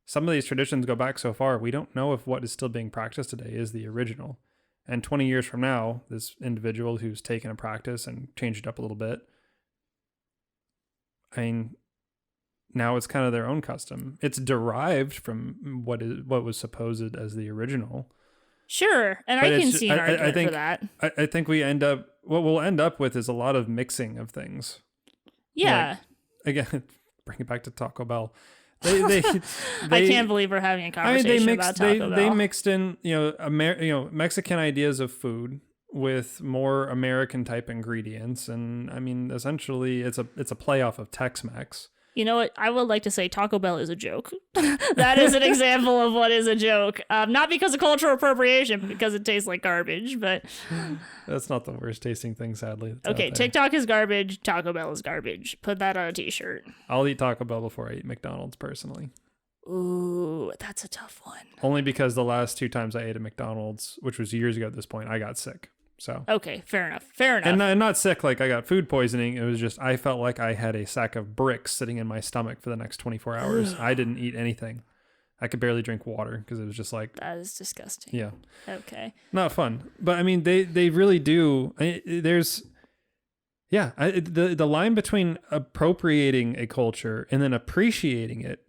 some of these traditions go back so far, we don't know if what is still being practiced today is the original. And 20 years from now, this individual who's taken a practice and changed it up a little bit, I mean, now it's kind of their own custom. It's derived from what was supposed as the original. Sure, and I can see an argument for that. I think what we'll end up with is a lot of mixing of things. Yeah. Like, again, bring it back to Taco Bell. I can't believe we're having a conversation about Taco Bell. They mixed in, Mexican ideas of food with more American type ingredients, and I mean, essentially, it's a playoff of Tex-Mex. You know what? I would like to say Taco Bell is a joke. That is an example of what is a joke. Not because of cultural appropriation, but because it tastes like garbage. But that's not the worst tasting thing, sadly. Okay, TikTok is garbage. Taco Bell is garbage. Put that on a t-shirt. I'll eat Taco Bell before I eat McDonald's, personally. Ooh, that's a tough one. Only because the last 2 times I ate at McDonald's, which was years ago at this point, I got sick. So okay, fair enough. And not sick like I got food poisoning. It was just I felt like I had a sack of bricks sitting in my stomach for the next 24 hours. I didn't eat anything. I could barely drink water because it was just like, that is disgusting. Yeah. Okay. Not fun. But I mean, they really do. The line between appropriating a culture and then appreciating it,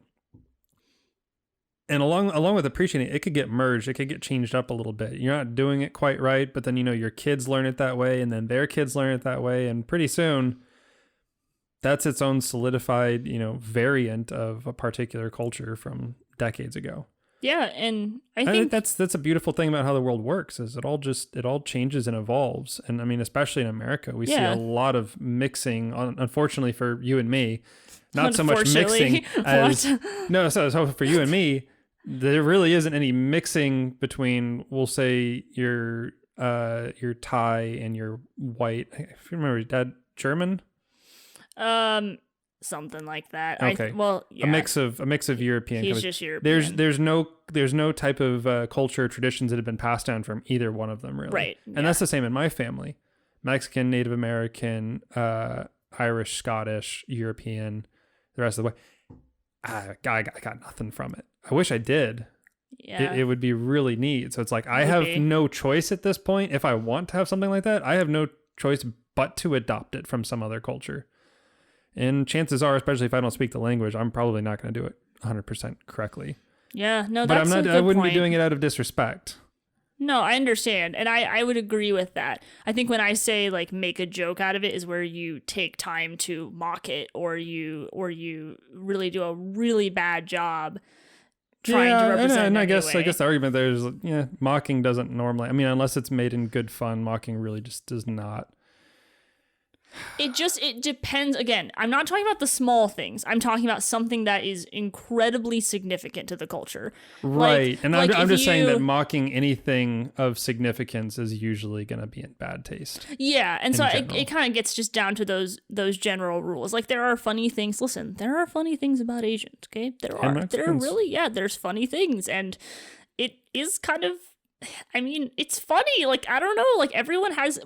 and along with appreciating it, it could get merged. It could get changed up a little bit. You're not doing it quite right, but then, your kids learn it that way, and then their kids learn it that way. And pretty soon, that's its own solidified, variant of a particular culture from decades ago. Yeah, and I think that's a beautiful thing about how the world works, is it all changes and evolves. And I mean, especially in America, we see a lot of mixing, unfortunately for you and me. Not so much mixing as no, so for you and me, there really isn't any mixing between, we'll say, your Thai and your white. If you remember, Dad, German, something like that. Okay, a mix of European. He's just European. There's no type of culture or traditions that have been passed down from either one of them, really. Right, and that's the same in my family. Mexican, Native American, Irish, Scottish, European, the rest of the way. I got nothing from it. I wish I did. Yeah. It would be really neat. So it's like, I have no choice at this point. If I want to have something like that, I have no choice but to adopt it from some other culture. And chances are, especially if I don't speak the language, I'm probably not going to do it 100% correctly. Yeah, no, that's but a good I wouldn't point. be doing it out of disrespect. No, I understand. And I would agree with that. I think when I say like make a joke out of it is where you take time to mock it or you really do a really bad job trying to represent and it I guess anyway. the argument there is mocking doesn't normally, I mean, unless it's made in good fun, mocking really just does not. It depends. Again, I'm not talking about the small things. I'm talking about something that is incredibly significant to the culture. Right. And like I'm just saying that mocking anything of significance is usually going to be in bad taste. Yeah. And so it kind of gets just down to those general rules. Like there are funny things. Listen, there are funny things about Asians. Okay. There are really, there's funny things. And it is kind of, I mean, it's funny. Like, I don't know. Like,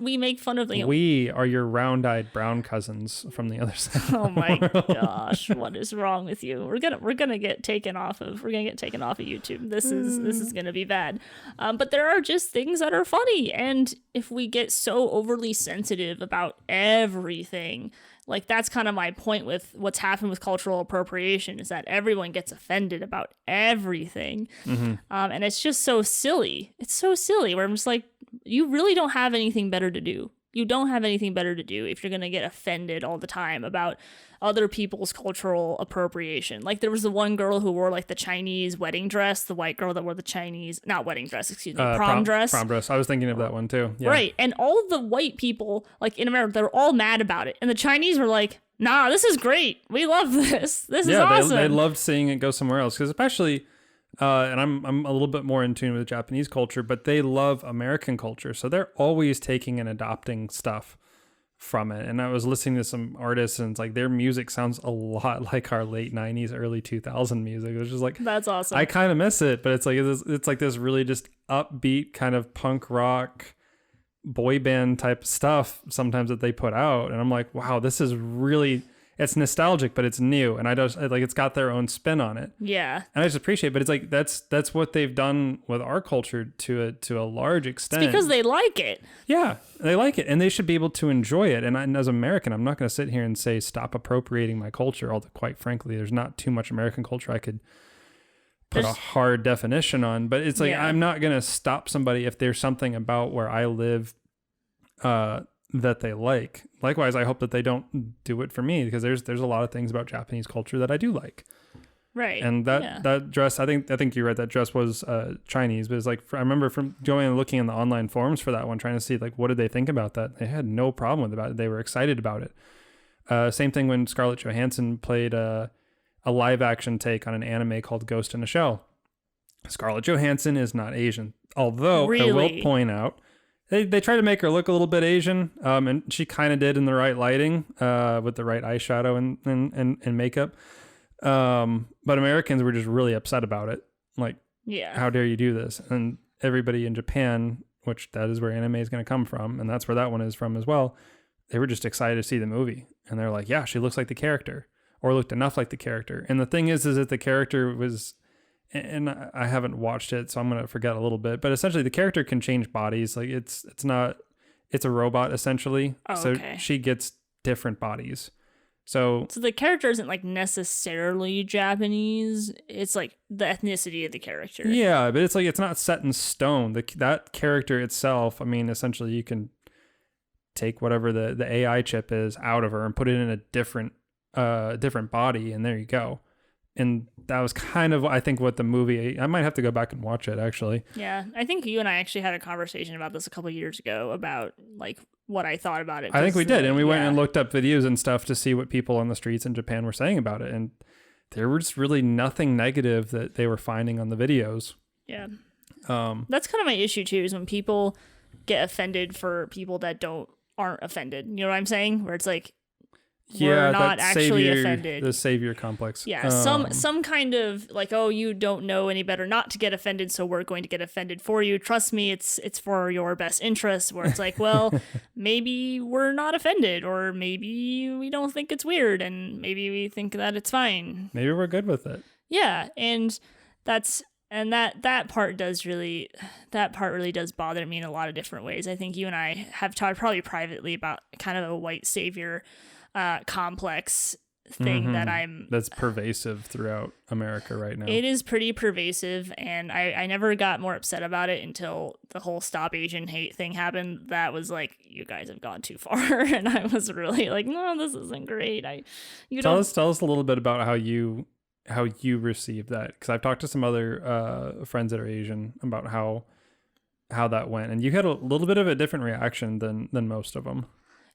we make fun of, we are your round-eyed brown cousins from the other side. Oh my gosh, what is wrong with you? We're gonna get taken off of YouTube. This is gonna be bad. But there are just things that are funny, and if we get so overly sensitive about everything, like that's kind of my point with what's happened with cultural appropriation is that everyone gets offended about everything. Mm-hmm. And it's just so silly. It's so silly where I'm just like, you really don't have anything better to do. You don't have anything better to do if you're going to get offended all the time about other people's cultural appropriation. Like there was the one girl who wore like the Chinese wedding dress, the white girl that wore the prom dress. Prom dress. I was thinking of that one too. Yeah. Right. And all of the white people like in America, they're all mad about it. And the Chinese were like, nah, this is great. We love this. This is awesome. They loved seeing it go somewhere else because especially... and I'm a little bit more in tune with Japanese culture, but they love American culture. So they're always taking and adopting stuff from it. And I was listening to some artists and it's like their music sounds a lot like our late 90s, early 2000 music. It was just like, that's awesome. I kind of miss it, but it's like this really just upbeat kind of punk rock boy band type stuff sometimes that they put out. And I'm like, wow, this is really... It's nostalgic, but it's new, and it's got their own spin on it. Yeah, and I just appreciate it, but it's like that's what they've done with our culture to a large extent. It's because they like it. Yeah, they like it, and they should be able to enjoy it. And as an American, I'm not going to sit here and say stop appropriating my culture. Although, quite frankly, there's not too much American culture I could put a hard definition on. But it's like I'm not going to stop somebody if there's something about where I live. That they like. Likewise, I hope that they don't do it for me because there's a lot of things about Japanese culture that I do like. Right. And that dress, I think you're right. That dress was Chinese, but it's like I remember from going and looking in the online forums for that one, trying to see like what did they think about that. They had no problem with it. They were excited about it. Same thing when Scarlett Johansson played a live action take on an anime called Ghost in a Shell. Scarlett Johansson is not Asian, although I will point out. They try to make her look a little bit Asian, and she kind of did in the right lighting, with the right eyeshadow and makeup. But Americans were just really upset about it. Like, how dare you do this? And everybody in Japan, which that is where anime is going to come from, and that's where that one is from as well, they were just excited to see the movie. And they're like, yeah, she looks like the character, or looked enough like the character. And the thing is that the character was... And I haven't watched it, so I'm going to forget a little bit. But essentially, the character can change bodies. Like it's a robot essentially. So she gets different bodies. So the character isn't like necessarily Japanese. It's like the ethnicity of the character. Yeah, but it's like it's not set in stone. That character itself. I mean, essentially, you can take whatever the AI chip is out of her and put it in a different body, and there you go. And that was kind of, I think, what the movie... I might have to go back and watch it, actually. Yeah, I think you and I actually had a conversation about this a couple of years ago about, like, what I thought about it. I think we did, and we went and looked up videos and stuff to see what people on the streets in Japan were saying about it, and there was really nothing negative that they were finding on the videos. Yeah. That's kind of my issue, too, is when people get offended for people that aren't offended. You know what I'm saying? Where it's like... we're not actually offended. The savior complex. Yeah, some kind of like, oh, you don't know any better not to get offended, so we're going to get offended for you. Trust me, it's for your best interest. Where it's like, well, maybe we're not offended, or maybe we don't think it's weird, and maybe we think that it's fine. Maybe we're good with it. Yeah, and that part really does bother me in a lot of different ways. I think you and I have talked probably privately about kind of a white savior complex thing that's pervasive throughout America right now. It is pretty pervasive, and I never got more upset about it until the whole Stop Asian Hate thing happened. That was like, you guys have gone too far, and I was really like, no, this isn't great. Tell us a little bit about how you received that, because I've talked to some other friends that are Asian about how that went, and you had a little bit of a different reaction than most of them.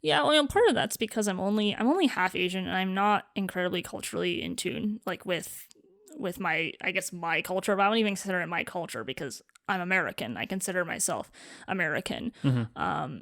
Yeah, well, part of that's because I'm only half Asian, and I'm not incredibly culturally in tune, like with my, I guess, my culture. But I don't even consider it my culture because I'm American. I consider myself American. Mm-hmm.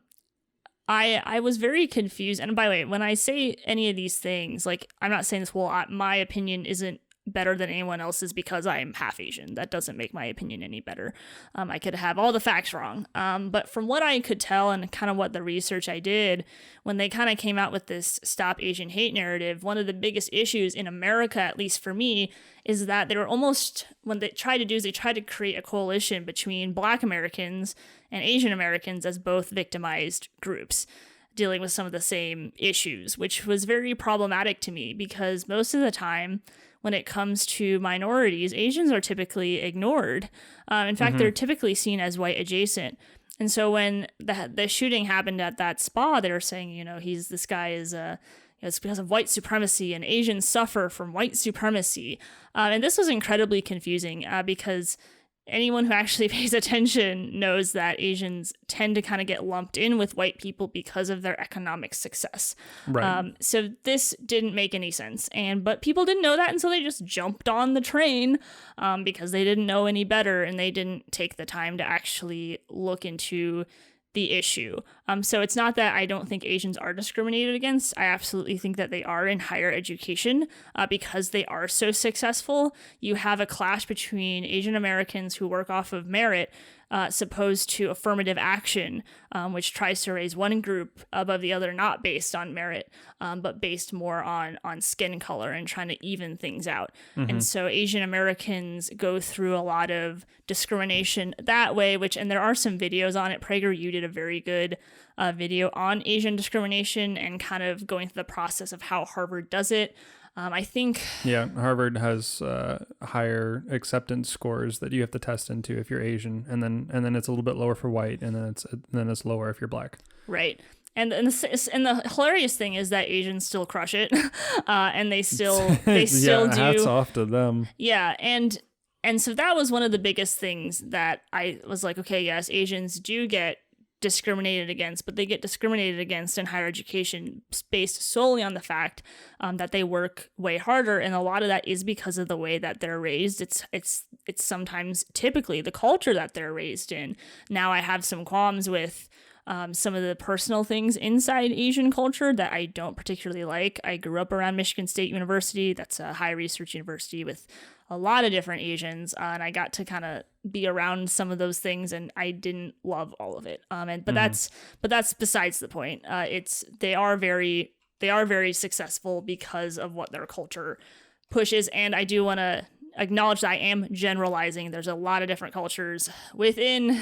I was very confused. And by the way, when I say any of these things, like, I'm not saying this, well, my opinion isn't better than anyone else's because I'm half Asian. That doesn't make my opinion any better. I could have all the facts wrong. But from what I could tell and kind of what the research I did, when they kind of came out with this Stop Asian Hate narrative, one of the biggest issues in America, at least for me, is that they were almost, when they tried to do is they tried to create a coalition between Black Americans and Asian Americans as both victimized groups, dealing with some of the same issues, which was very problematic to me because most of the time, when it comes to minorities, Asians are typically ignored. In fact, they're typically seen as white adjacent. And so when the shooting happened at that spa, they were saying, this guy is it's because of white supremacy, and Asians suffer from white supremacy. And this was incredibly confusing because anyone who actually pays attention knows that Asians tend to kind of get lumped in with white people because of their economic success. Right. So this didn't make any sense. But people didn't know that, and so they just jumped on the train because they didn't know any better, and they didn't take the time to actually look into the issue. So it's not that I don't think Asians are discriminated against. I absolutely think that they are in higher education because they are so successful. You have a clash between Asian Americans who work off of merit opposed to affirmative action, which tries to raise one group above the other, not based on merit, but based more on skin color and trying to even things out. And so Asian Americans go through a lot of discrimination that way, and there are some videos on it. PragerU did a very good video on Asian discrimination and kind of going through the process of how Harvard does it. I think Harvard has higher acceptance scores that you have to test into if you're Asian, and then it's a little bit lower for white, and then it's lower if you're Black. Right. And the hilarious thing is that Asians still crush it, and they still do. Hats off to them. Yeah, and so that was one of the biggest things that I was like, okay, yes, Asians do get discriminated against, but they get discriminated against in higher education based solely on the fact that they work way harder, and a lot of that is because of the way that they're raised. It's sometimes typically the culture that they're raised in. Now I have some qualms with some of the personal things inside Asian culture that I don't particularly like. I grew up around Michigan State University. That's a high research university with a lot of different Asians, and I got to kind of be around some of those things, and I didn't love all of it. But that's besides the point. They are very successful because of what their culture pushes, and I do want to acknowledge that I am generalizing. There's a lot of different cultures within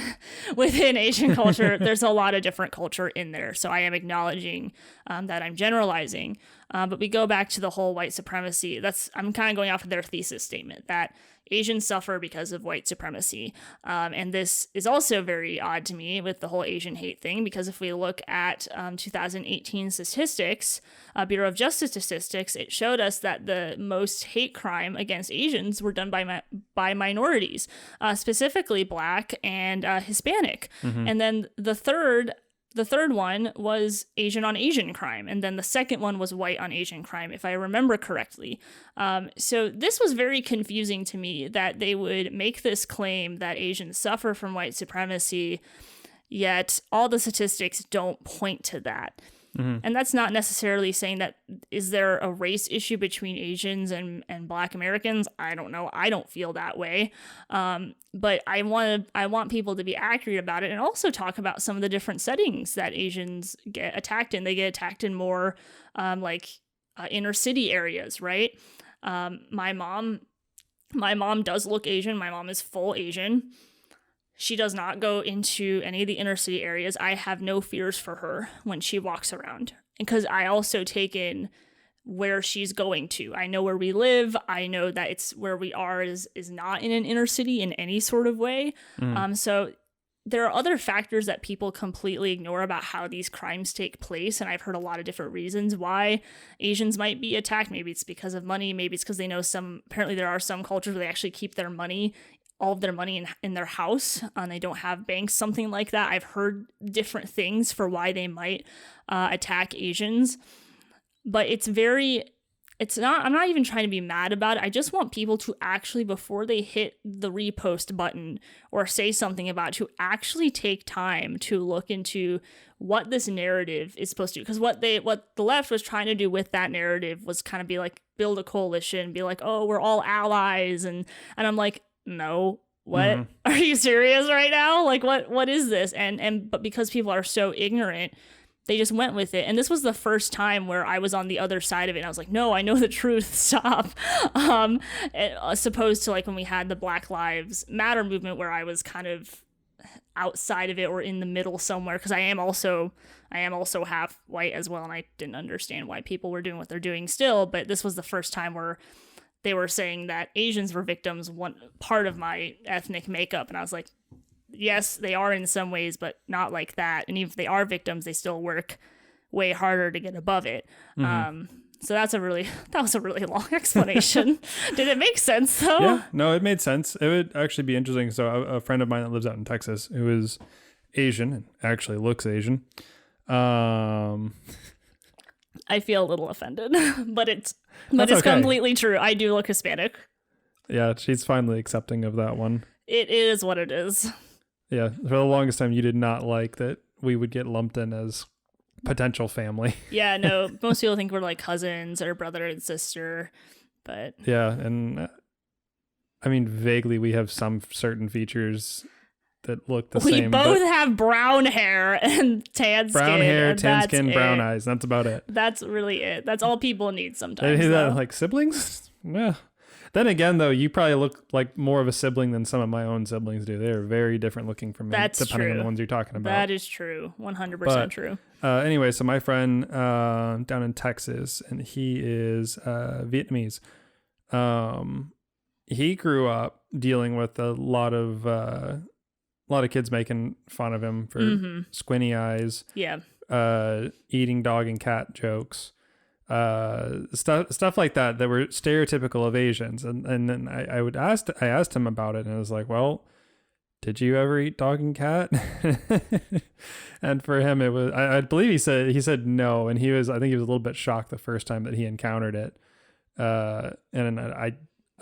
Asian culture. There's a lot of different culture in there, so I am acknowledging that I'm generalizing. But we go back to the whole white supremacy. I'm kind of going off of their thesis statement that Asians suffer because of white supremacy. And this is also very odd to me with the whole Asian hate thing, because if we look at 2018 statistics, Bureau of Justice statistics, it showed us that the most hate crime against Asians were done by minorities, specifically Black and Hispanic. And then the third one was Asian on Asian crime. And then the second one was white on Asian crime, if I remember correctly. So this was very confusing to me that they would make this claim that Asians suffer from white supremacy, yet all the statistics don't point to that. And that's not necessarily saying that, is there a race issue between Asians and Black Americans? I don't know. I don't feel that way. But I want people to be accurate about it, and also talk about some of the different settings that Asians get attacked in. They get attacked in more inner city areas, right? My mom does look Asian. My mom is full Asian. She does not go into any of the inner city areas. I have no fears for her when she walks around, because I also take in where she's going to. I know where we live. I know that it's where we are is not in an inner city in any sort of way. So there are other factors that people completely ignore about how these crimes take place. And I've heard a lot of different reasons why Asians might be attacked. Maybe it's because of money. Maybe it's because they know apparently there are some cultures where they actually keep their money, all of their money in their house, and they don't have banks, something like that. I've heard different things for why they might attack Asians, but I'm not even trying to be mad about it. I just want people to actually, before they hit the repost button or say something about it, to actually take time to look into what this narrative is supposed to do. Because what the left was trying to do with that narrative was kind of be like, build a coalition, be like, oh, we're all allies, and I'm like, no, what? Are you serious right now? Like, what is this? But because people are so ignorant, they just went with it. And this was the first time where I was on the other side of it. And I was like, no, I know the truth. Stop. As opposed to like when we had the Black Lives Matter movement, where I was kind of outside of it or in the middle somewhere, because I am also half white as well, and I didn't understand why people were doing what they're doing still. But this was the first time where they were saying that Asians were victims, one part of my ethnic makeup. And I was like, yes, they are in some ways, but not like that. And even if they are victims, they still work way harder to get above it. So that was a really long explanation. Did it make sense though? Yeah, no, it made sense. It would actually be interesting. So a friend of mine that lives out in Texas, who is Asian and actually looks Asian. I feel a little offended, but it's okay. Completely true. I do look Hispanic. Yeah, she's finally accepting of that one. It is what it is. Yeah, for the longest time, you did not like that we would get lumped in as potential family. Yeah, no, most people think we're like cousins or brother and sister, but... Yeah, and I mean, vaguely, we have some certain features that look the same. We both have brown hair and tan skin. Brown hair, tan skin, brown eyes. That's about it. That's really it. That's all people need sometimes. Is that like siblings? Yeah. Then again, though, you probably look like more of a sibling than some of my own siblings do. They're very different looking from me, depending on the ones you're talking about. That is true. 100% true. Anyway, so my friend down in Texas, and he is Vietnamese. He grew up dealing with a lot of kids making fun of him for squinty eyes. Yeah. Eating dog and cat jokes. Stuff like that were stereotypical of Asians, and then I asked him about it, and I was like, well, did you ever eat dog and cat? And for him, it was, I believe he said no, and I think he was a little bit shocked the first time that he encountered it. And I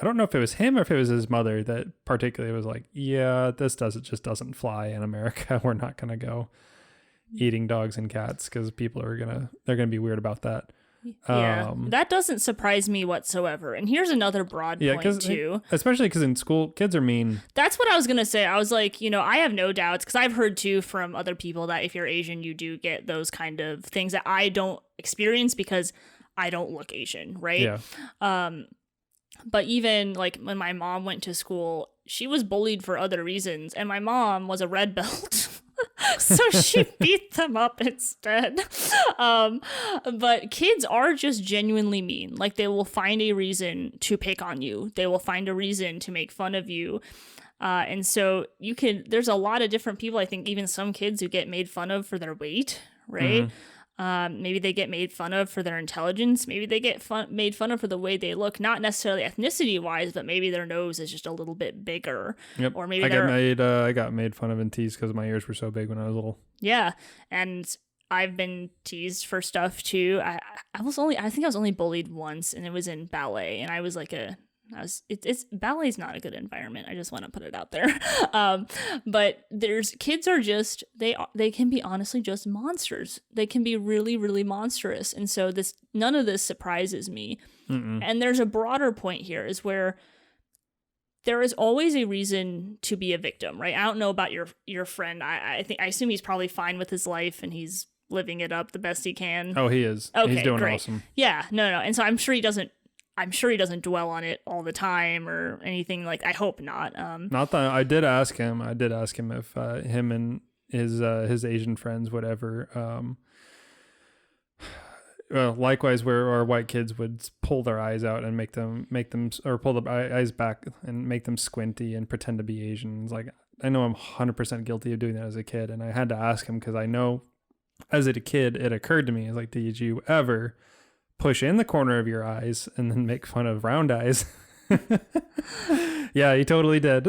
don't know if it was him or if it was his mother that particularly was like, yeah, this just doesn't fly in America. We're not gonna go eating dogs and cats because people they're gonna be weird about that. Yeah, that doesn't surprise me whatsoever. And here's another broad point too. Especially because in school, kids are mean. That's what I was going to say. I was like, I have no doubts, because I've heard too from other people that if you're Asian, you do get those kind of things that I don't experience because I don't look Asian, right? Yeah. But even like when my mom went to school, she was bullied for other reasons. And my mom was a red belt. So she beat them up instead. But kids are just genuinely mean. Like, they will find a reason to pick on you. They will find a reason to make fun of you. And so there's a lot of different people. I think even some kids who get made fun of for their weight, right? Maybe they get made fun of for their intelligence. Maybe they get made fun of for the way they look, not necessarily ethnicity wise, but maybe their nose is just a little bit bigger. Yep. Or maybe I got made fun of and teased because my ears were so big when I was little. Yeah, and I've been teased for stuff too. I think I was only bullied once, and it was in ballet, and I was like a it's ballet's not a good environment. I just want to put it out there. But kids are just, they can be honestly just monsters. They can be really, really monstrous. And so none of this surprises me. Mm-mm. And there's a broader point here is where there is always a reason to be a victim, right? I don't know about your friend. I assume he's probably fine with his life and he's living it up the best he can. Oh, he is. Okay, he's doing great. Awesome. Yeah, no. And so I'm sure he doesn't dwell on it all the time or anything. Like, I hope not. Not that I did ask him if him and his Asian friends would ever well, likewise, where our white kids would pull their eyes out and make them or pull the eyes back and make them squinty and pretend to be Asian. It's like, I know I'm 100% guilty of doing that as a kid, and I had to ask him because I know as a kid it occurred to me, it's like, did you ever push in the corner of your eyes and then make fun of round eyes? Yeah, he totally did.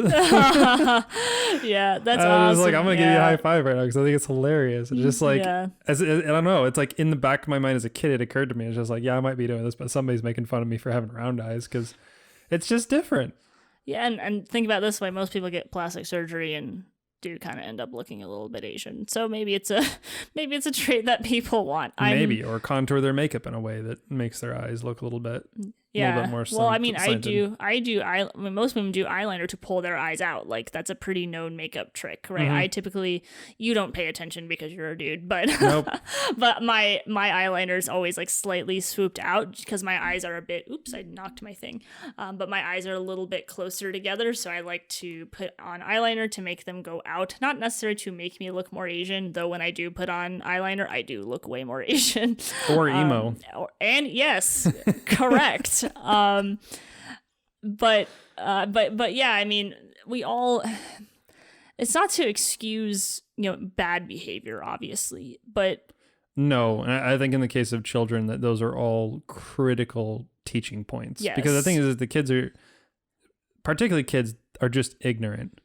Yeah, that's awesome. I was like, I'm gonna give you a high five right now because I think it's hilarious. It's just like, I don't know. It's like in the back of my mind as a kid, it occurred to me. It's just like, yeah, I might be doing this, but somebody's making fun of me for having round eyes because it's just different. Yeah, and think about it this way: most people get plastic surgery and do kind of end up looking a little bit Asian. So maybe it's a trait that people want. Or contour their makeup in a way that makes their eyes look a little bit. Yeah. A little bit more well, I mean, slanted. most women do eyeliner to pull their eyes out. Like, that's a pretty known makeup trick, right? Mm-hmm. You don't pay attention because you're a dude, but nope. But my eyeliner is always like slightly swooped out because my eyes are a bit, oops, I knocked my thing. But my eyes are a little bit closer together. So I like to put on eyeliner to make them go out. Not necessarily to make me look more Asian, though when I do put on eyeliner, I do look way more Asian. Or emo. And yes, correct. But yeah, I mean, it's not to excuse, bad behavior, obviously, but no, I think in the case of children that those are all critical teaching points. Yes. Because the thing is that particularly kids are just ignorant.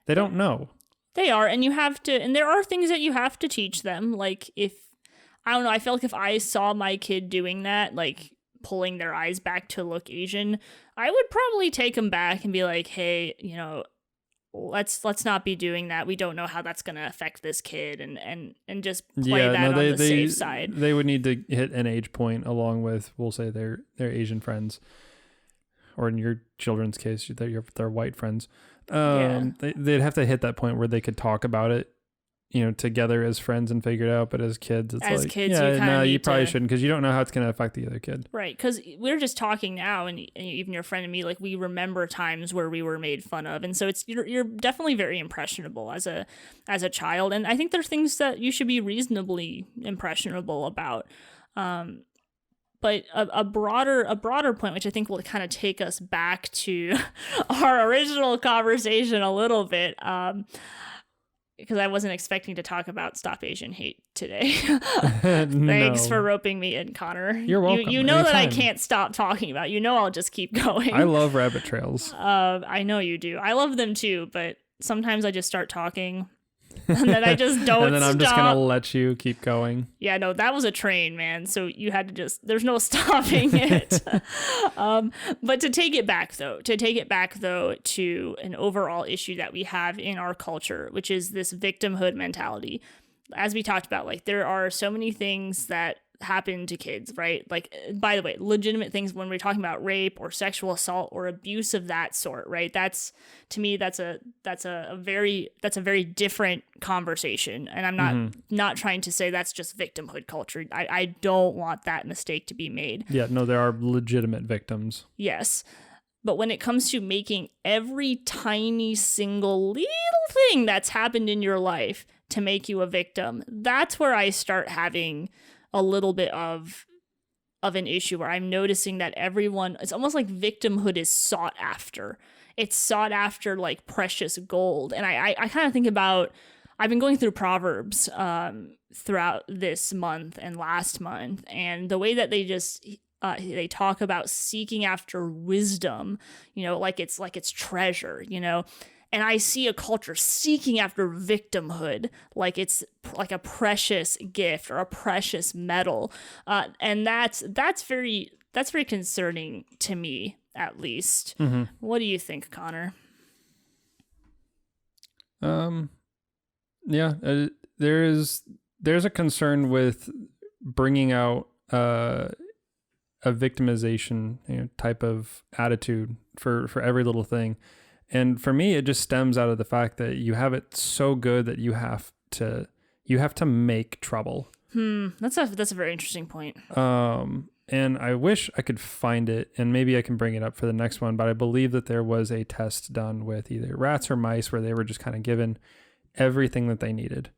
They don't know. They are, and there are things that you have to teach them. Like, I don't know, I feel like if I saw my kid doing that, like pulling their eyes back to look Asian, I would probably take them back and be like, hey, let's not be doing that. We don't know how that's going to affect this kid, and just play on the safe side. They would need to hit an age point along with, we'll say, their Asian friends, or in your children's case, their white friends. They'd have to hit that point where they could talk about it, together as friends and figure it out. But as kids, it's as like, kids, you probably shouldn't, because you don't know how it's going to affect the other kid. Right, because we're just talking now, and even your friend and me, like, we remember times where we were made fun of, and so you're definitely very impressionable as a child, and I think there's things that you should be reasonably impressionable about. But a broader point, which I think will kind of take us back to our original conversation a little bit, because I wasn't expecting to talk about Stop Asian Hate today. Thanks for roping me in, Connor. You're welcome. You know that I can't stop talking about. I'll just keep going. I love rabbit trails. I know you do. I love them too, but sometimes I just start talking. And then I just don't and then I'm just going to let you keep going. Yeah, no, that was a train, man. So you had to there's no stopping it. But to take it back, though, to an overall issue that we have in our culture, which is this victimhood mentality. As we talked about, like, there are so many things that happen to kids, right? Like, by the way, legitimate things when we're talking about rape or sexual assault or abuse of that sort, right? That's, to me, that's a very different conversation. And I'm not trying to say that's just victimhood culture. I don't want that mistake to be made. Yeah, no, there are legitimate victims. Yes. But when it comes to making every tiny single little thing that's happened in your life to make you a victim, that's where I start having a little bit of an issue, where I'm noticing that it's almost like victimhood is sought after. It's sought after like precious gold. And I kind of think about, I've been going through Proverbs throughout this month and last month, and the way that they talk about seeking after wisdom, like it's treasure, And I see a culture seeking after victimhood, like it's like a precious gift or a precious metal. And that's very very concerning to me, at least. Mm-hmm. What do you think, Connor? Yeah, there's a concern with bringing out a victimization, type of attitude for every little thing. And for me, it just stems out of the fact that you have it so good that you have to make trouble. That's a very interesting point. And I wish I could find it, and maybe I can bring it up for the next one, but I believe that there was a test done with either rats or mice where they were just kind of given everything that they needed.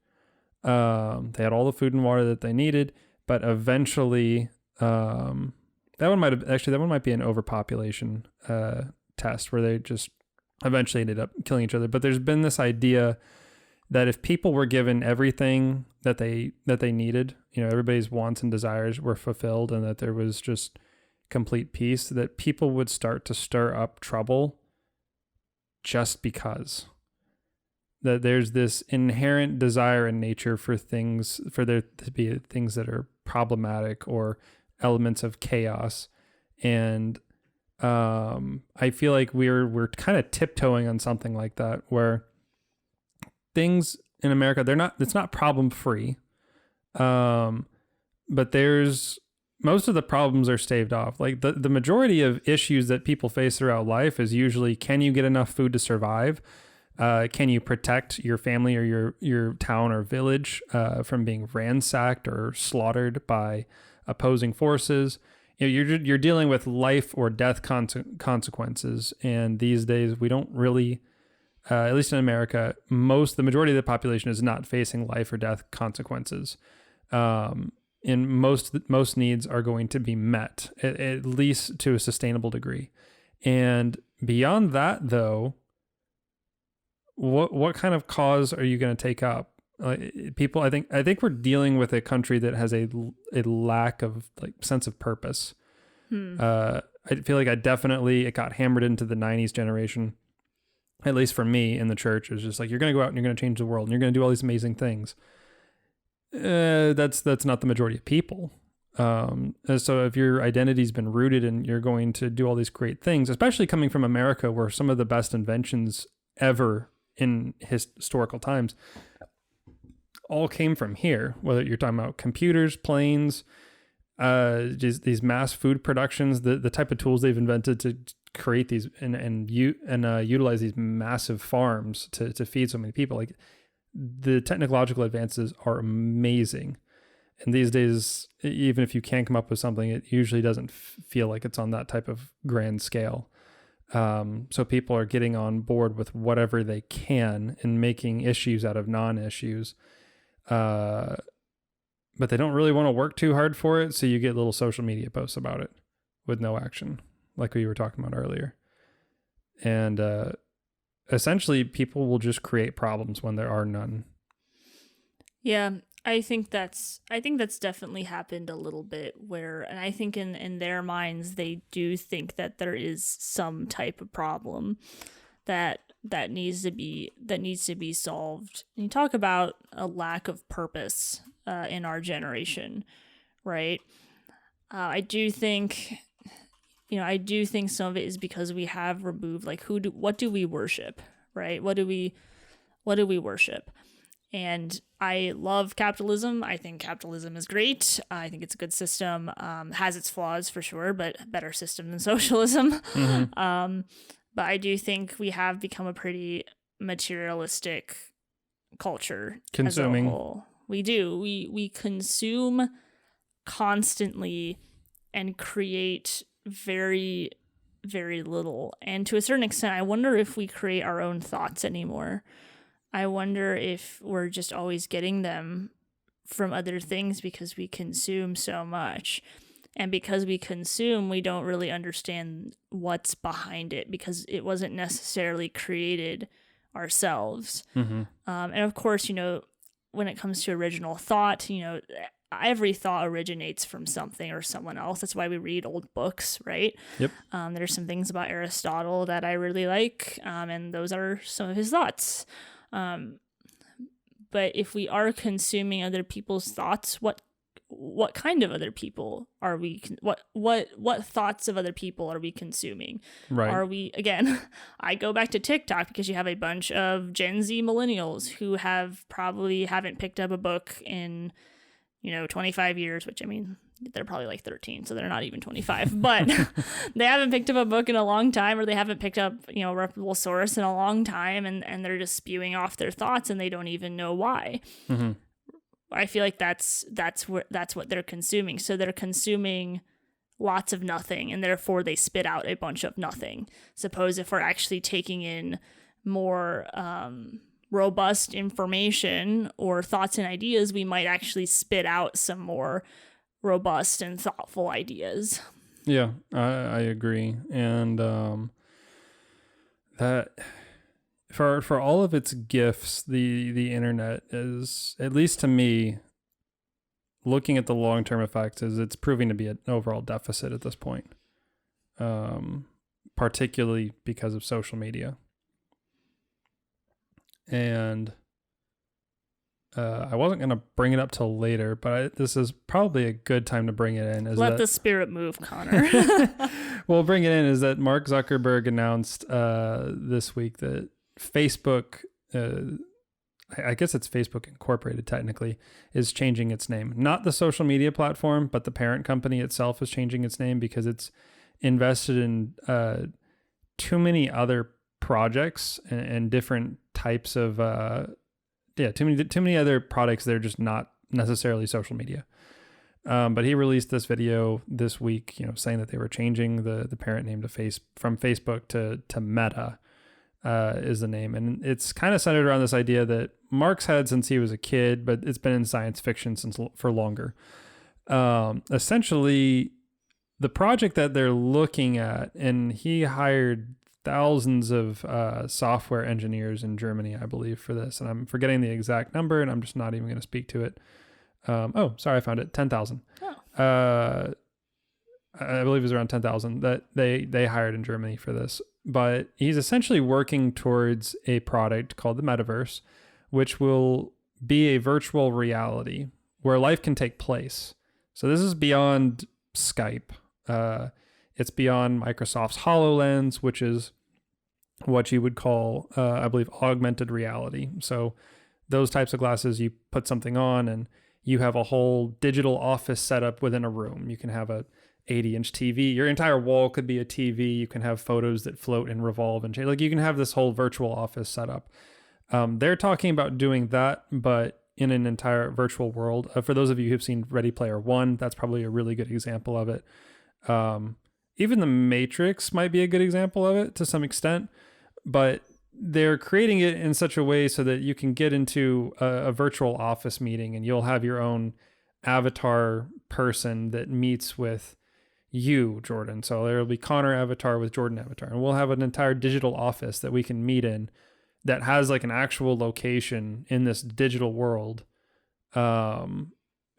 They had all the food and water that they needed, but eventually, that one might be an overpopulation test where they just eventually ended up killing each other. But there's been this idea that if people were given everything that they needed, everybody's wants and desires were fulfilled, and that there was just complete peace, that people would start to stir up trouble just because. That there's this inherent desire in nature for there to be things that are problematic or elements of chaos. And I feel like we're kind of tiptoeing on something like that, where things in America, it's not problem free. But most of the problems are staved off. Like the majority of issues that people face throughout life is usually, can you get enough food to survive? Can you protect your family or your town or village from being ransacked or slaughtered by opposing forces? You're dealing with life or death consequences. And these days we don't really, at least in America, the majority of the population is not facing life or death consequences. And most needs are going to be met, at least to a sustainable degree. And beyond that, though, what kind of cause are you going to take up? People, I think we're dealing with a country that has a lack of sense of purpose. I feel like it got hammered into the 90s generation, at least for me in the church. It was just like, you're going to go out and you're going to change the world and you're going to do all these amazing things. That's not the majority of people. So if your identity's been rooted and you're going to do all these great things, especially coming from America, where some of the best inventions ever in historical times all came from here, whether you're talking about computers, planes, these mass food productions, the type of tools they've invented to create these and utilize these massive farms to feed so many people. Like, the technological advances are amazing. And these days, even if you can come up with something, it usually doesn't feel like it's on that type of grand scale. So people are getting on board with whatever they can and making issues out of non-issues. But they don't really want to work too hard for it. So you get little social media posts about it with no action, like we were talking about earlier. And essentially, people will just create problems when there are none. Yeah, I think that's definitely happened a little bit, and I think in their minds they do think that there is some type of problem that needs to be solved. And you talk about a lack of purpose in our generation, right? I do think some of it is because we have removed, what do we worship, right? What do we worship? And I love capitalism. I think capitalism is great. I think it's a good system. Has its flaws for sure, but a better system than socialism. Mm-hmm. But I do think we have become a pretty materialistic culture. Consuming. As a whole. We do. We consume constantly and create very, very little. And to a certain extent, I wonder if we create our own thoughts anymore. I wonder if we're just always getting them from other things because we consume so much. And because we consume, we don't really understand what's behind it because it wasn't necessarily created ourselves. Mm-hmm. And of course, when it comes to original thought, every thought originates from something or someone else. That's why we read old books, right? Yep. There's some things about Aristotle that I really like, and those are some of his thoughts. But if we are consuming other people's thoughts, what what kind of other people are we, what thoughts of other people are we consuming? Right. Are we, again, I go back to TikTok because you have a bunch of Gen Z millennials who haven't picked up a book in, 25 years, which, I mean, they're probably like 13, so they're not even 25, but they haven't picked up a book in a long time, or they haven't picked up, a reputable source in a long time, and they're just spewing off their thoughts and they don't even know why. Mm-hmm. I feel like that's what they're consuming. So they're consuming lots of nothing, and therefore they spit out a bunch of nothing. Suppose if we're actually taking in more robust information or thoughts and ideas, we might actually spit out some more robust and thoughtful ideas. Yeah, I agree. And that for all of its gifts, the internet is, at least to me, looking at the long-term effects, is it's proving to be an overall deficit at this point, particularly because of social media. And I wasn't going to bring it up till later, but this is probably a good time to bring it in. Let the spirit move, Connor. We'll bring it in, is that Mark Zuckerberg announced this week that Facebook, I guess it's Facebook Incorporated technically, is changing its name. Not the social media platform, but the parent company itself is changing its name because it's invested in too many other projects and different types of too many other products that are just not necessarily social media. But he released this video this week, saying that they were changing the parent name from Facebook to Meta is the name. And it's kind of centered around this idea that Mark's had since he was a kid, but it's been in science fiction for longer. Essentially, the project that they're looking at, and he hired thousands of software engineers in Germany, I believe, for this. And I'm forgetting the exact number, and I'm just not even going to speak to it. Sorry, I found it. 10,000. I believe it was around 10,000 that they hired in Germany for this. But he's essentially working towards a product called the metaverse, which will be a virtual reality where life can take place. So this is beyond Skype. It's beyond Microsoft's HoloLens, which is what you would call, I believe, augmented reality. So those types of glasses, you put something on and you have a whole digital office setup within a room. You can have a 80-inch TV. Your entire wall could be a TV. You can have photos that float and revolve and change. Like, you can have this whole virtual office setup. They're talking about doing that, but in an entire virtual world. For those of you who've seen Ready Player One, that's probably a really good example of it. Even The Matrix might be a good example of it to some extent, but they're creating it in such a way so that you can get into a virtual office meeting and you'll have your own avatar person that meets with you, Jordan. So there'll be Connor avatar with Jordan avatar, and we'll have an entire digital office that we can meet in that has like an actual location in this digital world. And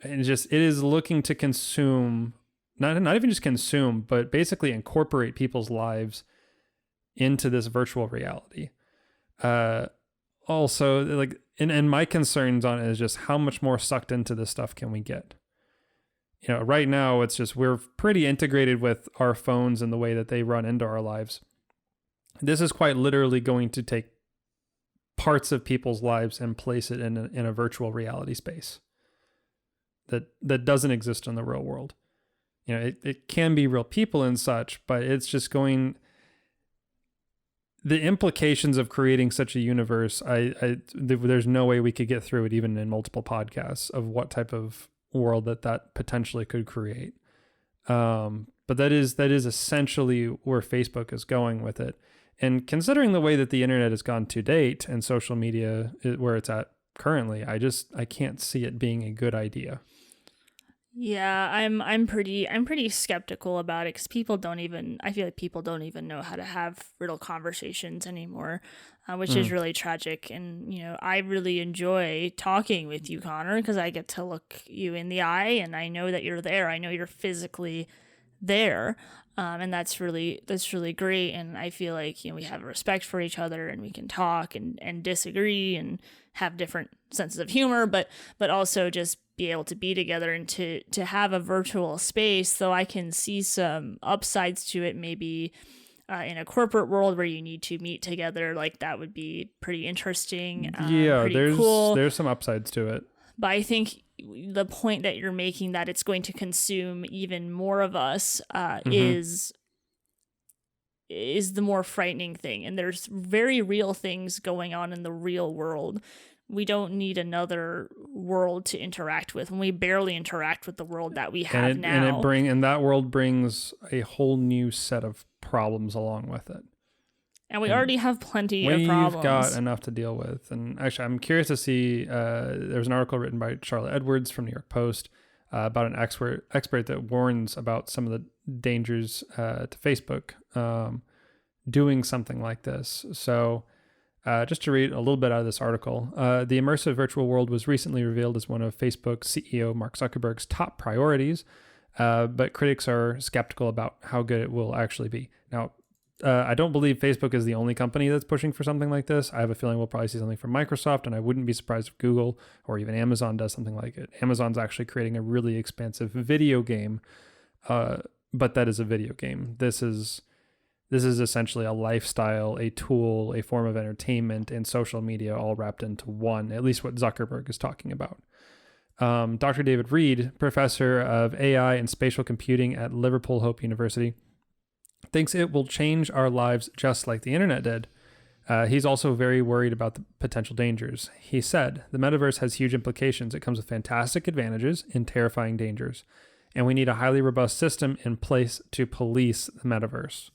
it is looking to consume, not even just consume, but basically incorporate people's lives into this virtual reality. Also, like, and my concerns on it is just how much more sucked into this stuff can we get? Right now it's just, we're pretty integrated with our phones and the way that they run into our lives. This is quite literally going to take parts of people's lives and place it in a virtual reality space that doesn't exist in the real world. It can be real people and such, but it's just going, the implications of creating such a universe, there's no way we could get through it even in multiple podcasts of what type of world that potentially could create. But that is essentially where Facebook is going with it. And considering the way that the internet has gone to date and social media where it's at currently, I can't see it being a good idea. Yeah, I'm pretty skeptical about it because I feel like people don't even know how to have real conversations anymore, which is really tragic. And, I really enjoy talking with you, Connor, because I get to look you in the eye and I know that you're there. I know you're physically there. And that's really great. And I feel like, we have respect for each other and we can talk and disagree and have different senses of humor, but also just be able to be together and to have a virtual space, though I can see some upsides to it, maybe in a corporate world where you need to meet together. Like, that would be pretty interesting. There's cool. There's some upsides to it. But I think the point that you're making, that it's going to consume even more of us, is the more frightening thing. And there's very real things going on in the real world. We don't need another world to interact with when we barely interact with the world that we have now. And that world brings a whole new set of problems along with it. And we already have plenty of problems. We've got enough to deal with. And actually, I'm curious to see, there's an article written by Charlotte Edwards from New York Post about an expert that warns about some of the dangers to Facebook doing something like this. So just to read a little bit out of this article, the immersive virtual world was recently revealed as one of Facebook's CEO Mark Zuckerberg's top priorities, but critics are skeptical about how good it will actually be. Now, I don't believe Facebook is the only company that's pushing for something like this. I have a feeling we'll probably see something from Microsoft, and I wouldn't be surprised if Google or even Amazon does something like it. Amazon's actually creating a really expansive video game, but that is a video game. This is essentially a lifestyle, a tool, a form of entertainment, and social media all wrapped into one, at least what Zuckerberg is talking about. Dr. David Reed, professor of AI and spatial computing at Liverpool Hope University, thinks it will change our lives just like the internet did. He's also very worried about the potential dangers. He said, "The metaverse has huge implications. It comes with fantastic advantages and terrifying dangers, and we need a highly robust system in place to police the metaverse.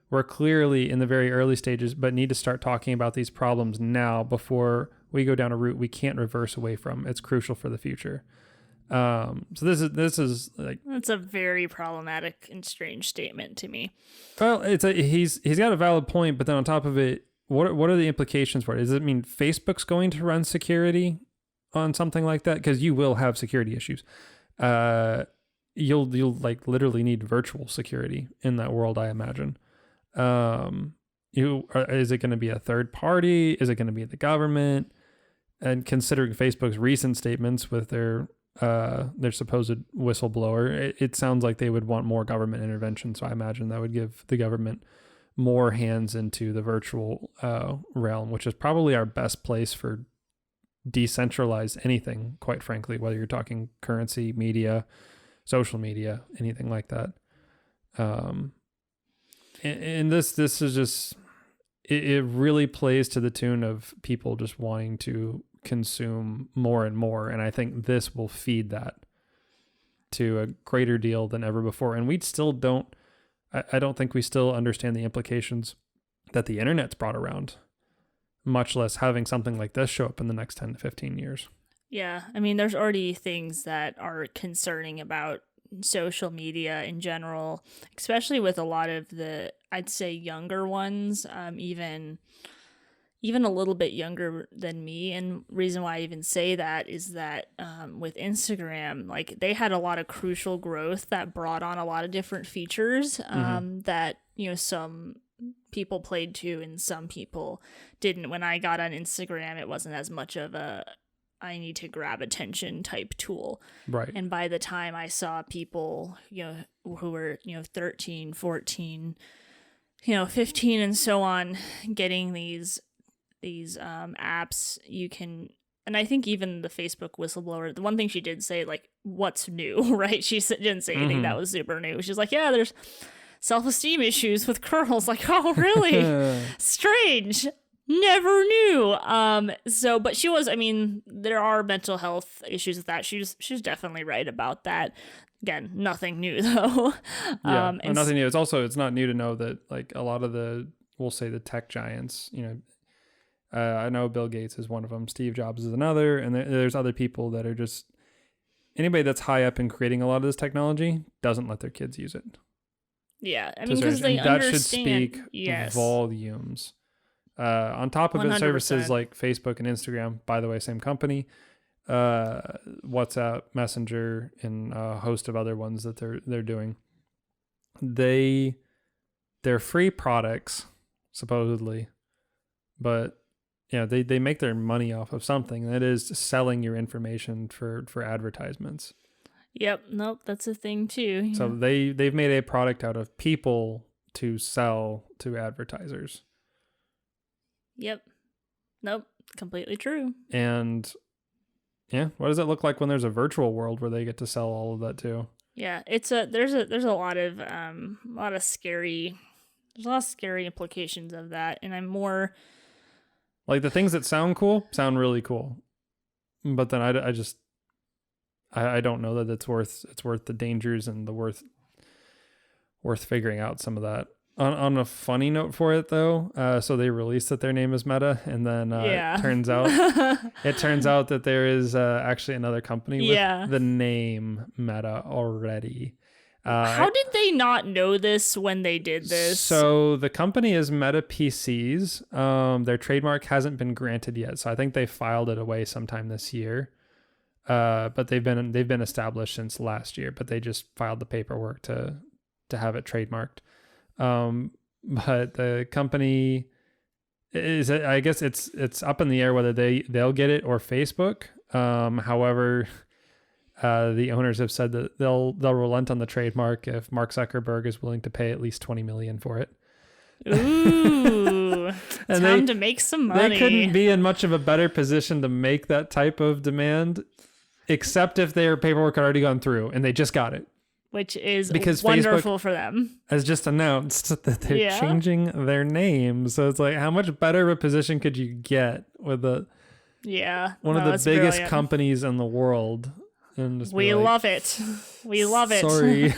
We're clearly in the very early stages, but need to start talking about these problems now before we go down a route we can't reverse away from. It's crucial for the future." So this is like, that's a very problematic and strange statement to me. Well, he's got a valid point, but then on top of it, what are the implications for it? Does it mean Facebook's going to run security on something like that? Because you will have security issues. You'll like literally need virtual security in that world, I imagine. Is it going to be a third party? Is it going to be the government? And considering Facebook's recent statements with their supposed whistleblower, it sounds like they would want more government intervention. So I imagine that would give the government more hands into the virtual realm, which is probably our best place for decentralized anything, quite frankly, whether you're talking currency, media, social media, anything like that. And this is just, it really plays to the tune of people just wanting to consume more and more. And I think this will feed that to a greater deal than ever before. And we still I don't think we still understand the implications that the internet's brought around, much less having something like this show up in the next 10 to 15 years. Yeah. I mean, there's already things that are concerning about social media in general, especially with a lot of the, I'd say, younger ones, even a little bit younger than me. And reason why I even say that is that with Instagram, like, they had a lot of crucial growth that brought on a lot of different features that, some people played to and some people didn't. When I got on Instagram, it wasn't as much of a I need to grab attention type tool. Right. And by the time I saw people, who were, 13, 14, 15 and so on, getting these apps, you can, and I think even the Facebook whistleblower, the one thing she did say, like, what's new, right? She didn't say anything that was super new. She's like, yeah, there's self-esteem issues with girls. Like, oh, really? Strange. Never knew. But she was, I mean, there are mental health issues with that. She's definitely right about that. Again, nothing new though. Nothing new. It's not new to know that, like, a lot of we'll say the tech giants, I know Bill Gates is one of them. Steve Jobs is another. And there's other people that are just, anybody that's high up in creating a lot of this technology doesn't let their kids use it. Yeah. I mean, because they understand. That should speak volumes. On top of 100%. It, services like Facebook and Instagram, by the way, same company, WhatsApp, Messenger, and a host of other ones that they're doing. They're free products, supposedly, but they make their money off of something. That is selling your information for advertisements. Yep. Nope. That's a thing too. So they've made a product out of people to sell to advertisers. Yep. Nope. Completely true. And what does it look like when there's a virtual world where they get to sell all of that too? Yeah, there's a lot of scary implications of that, and I'm more like the things that sound really cool, but then I don't know that it's worth the dangers and the worth figuring out some of that. On a funny note for it though, so they released that their name is Meta, and then it turns out that there is actually another company with the name Meta already. How did they not know this when they did this? So the company is Meta PCs. Their trademark hasn't been granted yet, so I think they filed it away sometime this year. But they've been established since last year, but they just filed the paperwork to have it trademarked. But the company is, I guess it's up in the air whether they'll get it or Facebook. However, the owners have said that they'll relent on the trademark if Mark Zuckerberg is willing to pay at least $20 million for it. Ooh, and time to make some money. They couldn't be in much of a better position to make that type of demand, except if their paperwork had already gone through and they just got it. Which is because wonderful Facebook for them. Has just announced that they're changing their name. So it's like, how much better of a position could you get with one of the biggest brilliant companies in the world? And we love it. We love it. Sorry.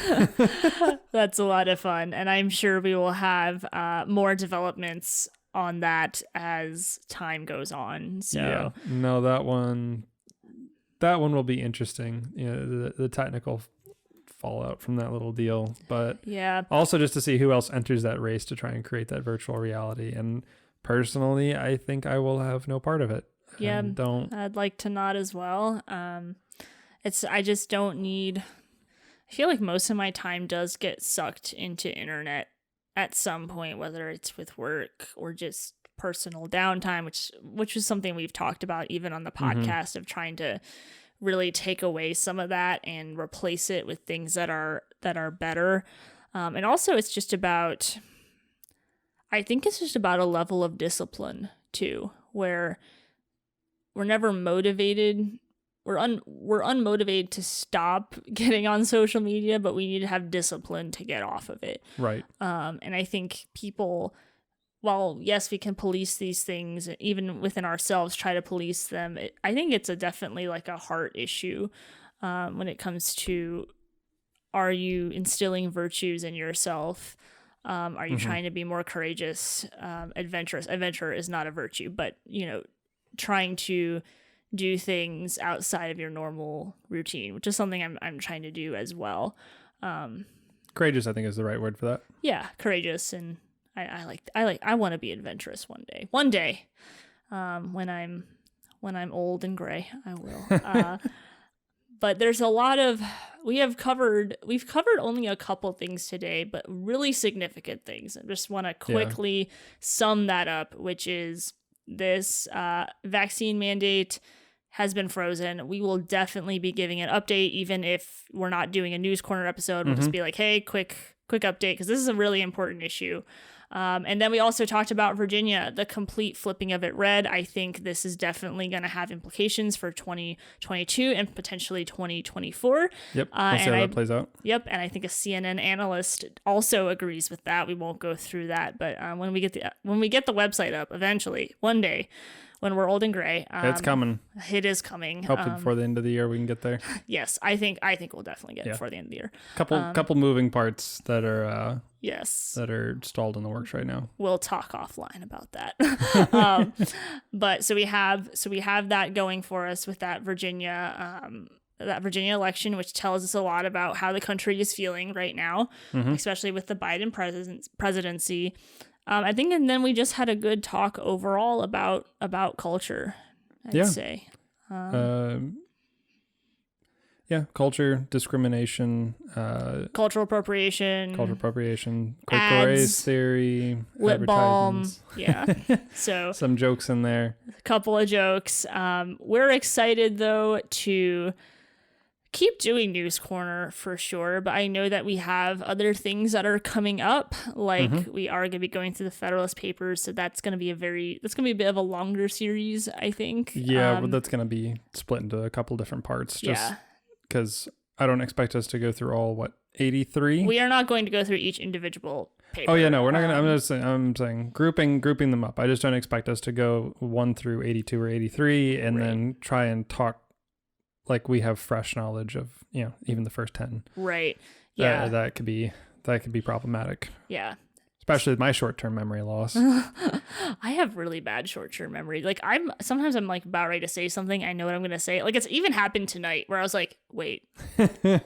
That's a lot of fun. And I'm sure we will have more developments on that as time goes on. So yeah, no, that one will be interesting. The technical fallout from that little deal, but also just to see who else enters that race to try and create that virtual reality. And personally, I think I will have no part of it. Yeah, I'd like to not as well. I just don't need. I feel like most of my time does get sucked into internet at some point, whether it's with work or just personal downtime, which is something we've talked about even on the podcast of trying to really take away some of that and replace it with things that are better. And also I think it's just about a level of discipline too, where we're never motivated. We're unmotivated to stop getting on social media, but we need to have discipline to get off of it. Right. And I think people, while yes, we can police these things, even within ourselves, try to police them. I think it's definitely like a heart issue when it comes to, are you instilling virtues in yourself? Are you trying to be more courageous, adventurous? Adventure is not a virtue, but trying to do things outside of your normal routine, which is something I'm trying to do as well. Courageous, I think, is the right word for that. Yeah, courageous, and I want to be adventurous one day. One day, when I'm old and gray, I will. But there's a lot of we've covered only a couple things today, but really significant things. I just want to quickly sum that up, which is this vaccine mandate has been frozen. We will definitely be giving an update, even if we're not doing a News Corner episode. We'll just be like, hey, quick update, because this is a really important issue. And then we also talked about Virginia, the complete flipping of it red. I think this is definitely going to have implications for 2022 and potentially 2024. Yep, we'll see how that plays out. Yep, and I think a CNN analyst also agrees with that. We won't go through that, but when we get the website up eventually, one day, when we're old and gray, it's coming. It is coming. Hopefully before the end of the year we can get there. Yes, I think we'll definitely get it before the end of the year. Couple moving parts that are that are stalled in the works right now. We'll talk offline about that. But so we have that going for us with that Virginia election, which tells us a lot about how the country is feeling right now, especially with the Biden presidency. I think, and then we just had a good talk overall about culture, I'd say. Yeah, culture, discrimination, cultural appropriation, critical race theory, lip balm. Yeah. So some jokes in there. A couple of jokes. We're excited though to keep doing News Corner for sure, but I know that we have other things that are coming up. Like we are going to be going through the Federalist Papers, so that's going to be a bit of a longer series, I think. Yeah, but that's going to be split into a couple different parts. Just because I don't expect us to go through all 83. We are not going to go through each individual paper. Oh yeah, no, we're not going to. I'm saying grouping them up. I just don't expect us to go 1 through 82 or 83 and then try and talk like we have fresh knowledge of, even the first 10. Right. Yeah. That could be problematic. Yeah. Especially my short-term memory loss. I have really bad short-term memory. Like sometimes I'm like about ready to say something. I know what I'm going to say. Like it's even happened tonight where I was like, wait,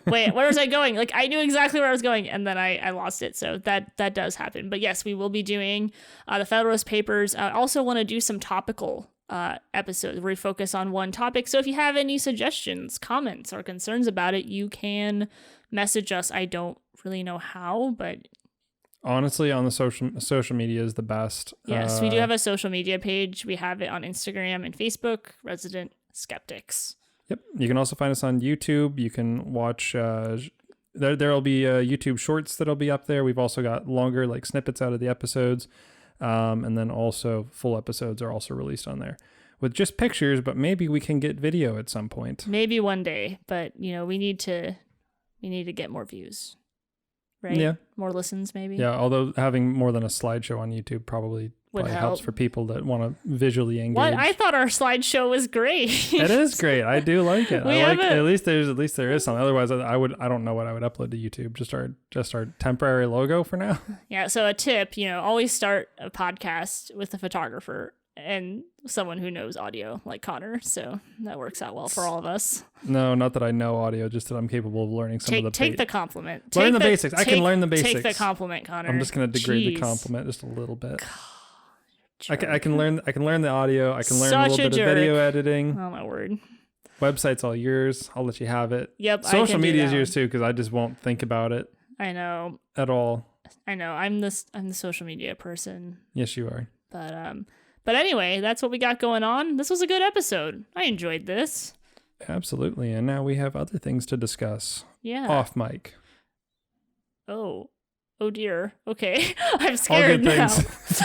where was I going? Like I knew exactly where I was going and then I lost it. So that does happen. But yes, we will be doing the Federalist Papers. I also want to do some topical episodes where we focus on one topic. So if you have any suggestions, comments, or concerns about it, you can message us. I don't really know how, but honestly, on the social media is the best. Yes, we do have a social media page. We have it on Instagram and Facebook, Resident Skeptics. Yep. You can also find us on YouTube. You can watch, there'll be YouTube shorts that'll be up there. We've also got longer like snippets out of the episodes. And then also full episodes are also released on there with just pictures, but maybe we can get video at some point. Maybe one day, but we need to get more views. Right? Yeah. More listens, maybe. Yeah, although having more than a slideshow on YouTube probably helps for people that want to visually engage. What? I thought our slideshow was great. It is great. I do like it. At least there is something. Otherwise, I don't know what I would upload to YouTube. Just our temporary logo for now. Yeah. So a tip, always start a podcast with a photographer and someone who knows audio like Connor. So that works out well for all of us. No, not that I know audio, just that I'm capable of learning Take the compliment. Learn the basics. I can learn the basics. Take the compliment, Connor. I'm just going to degrade the compliment just a little bit. I can learn the audio. I can learn a little bit of video editing. Oh my word. Website's all yours. I'll let you have it. Yep. Social media is yours too, because I just won't think about it. I know. At all. I know. I'm the social media person. Yes, you are. But anyway, that's what we got going on. This was a good episode. I enjoyed this. Absolutely. And now we have other things to discuss. Yeah. Off mic. Oh dear. Okay. I'm scared now.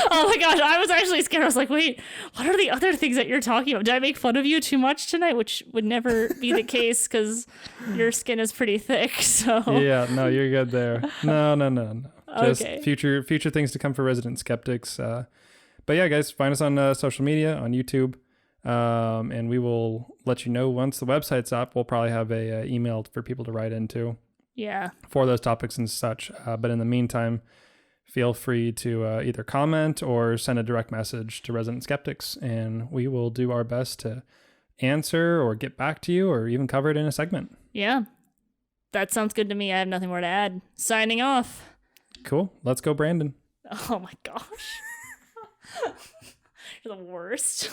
Oh my gosh. I was actually scared. I was like, wait, what are the other things that you're talking about? Did I make fun of you too much tonight? Which would never be the case because your skin is pretty thick. So yeah, no, you're good there. No. Just okay. future things to come for Resident Skeptics. But yeah, guys, find us on social media, on YouTube. And we will let you know once the website's up. We'll probably have a email for people to write into. Yeah. For those topics and such. But in the meantime, feel free to either comment or send a direct message to Resident Skeptics, and we will do our best to answer or get back to you or even cover it in a segment. Yeah. That sounds good to me. I have nothing more to add. Signing off. Cool. Let's go, Brandon. Oh my gosh. You're the worst.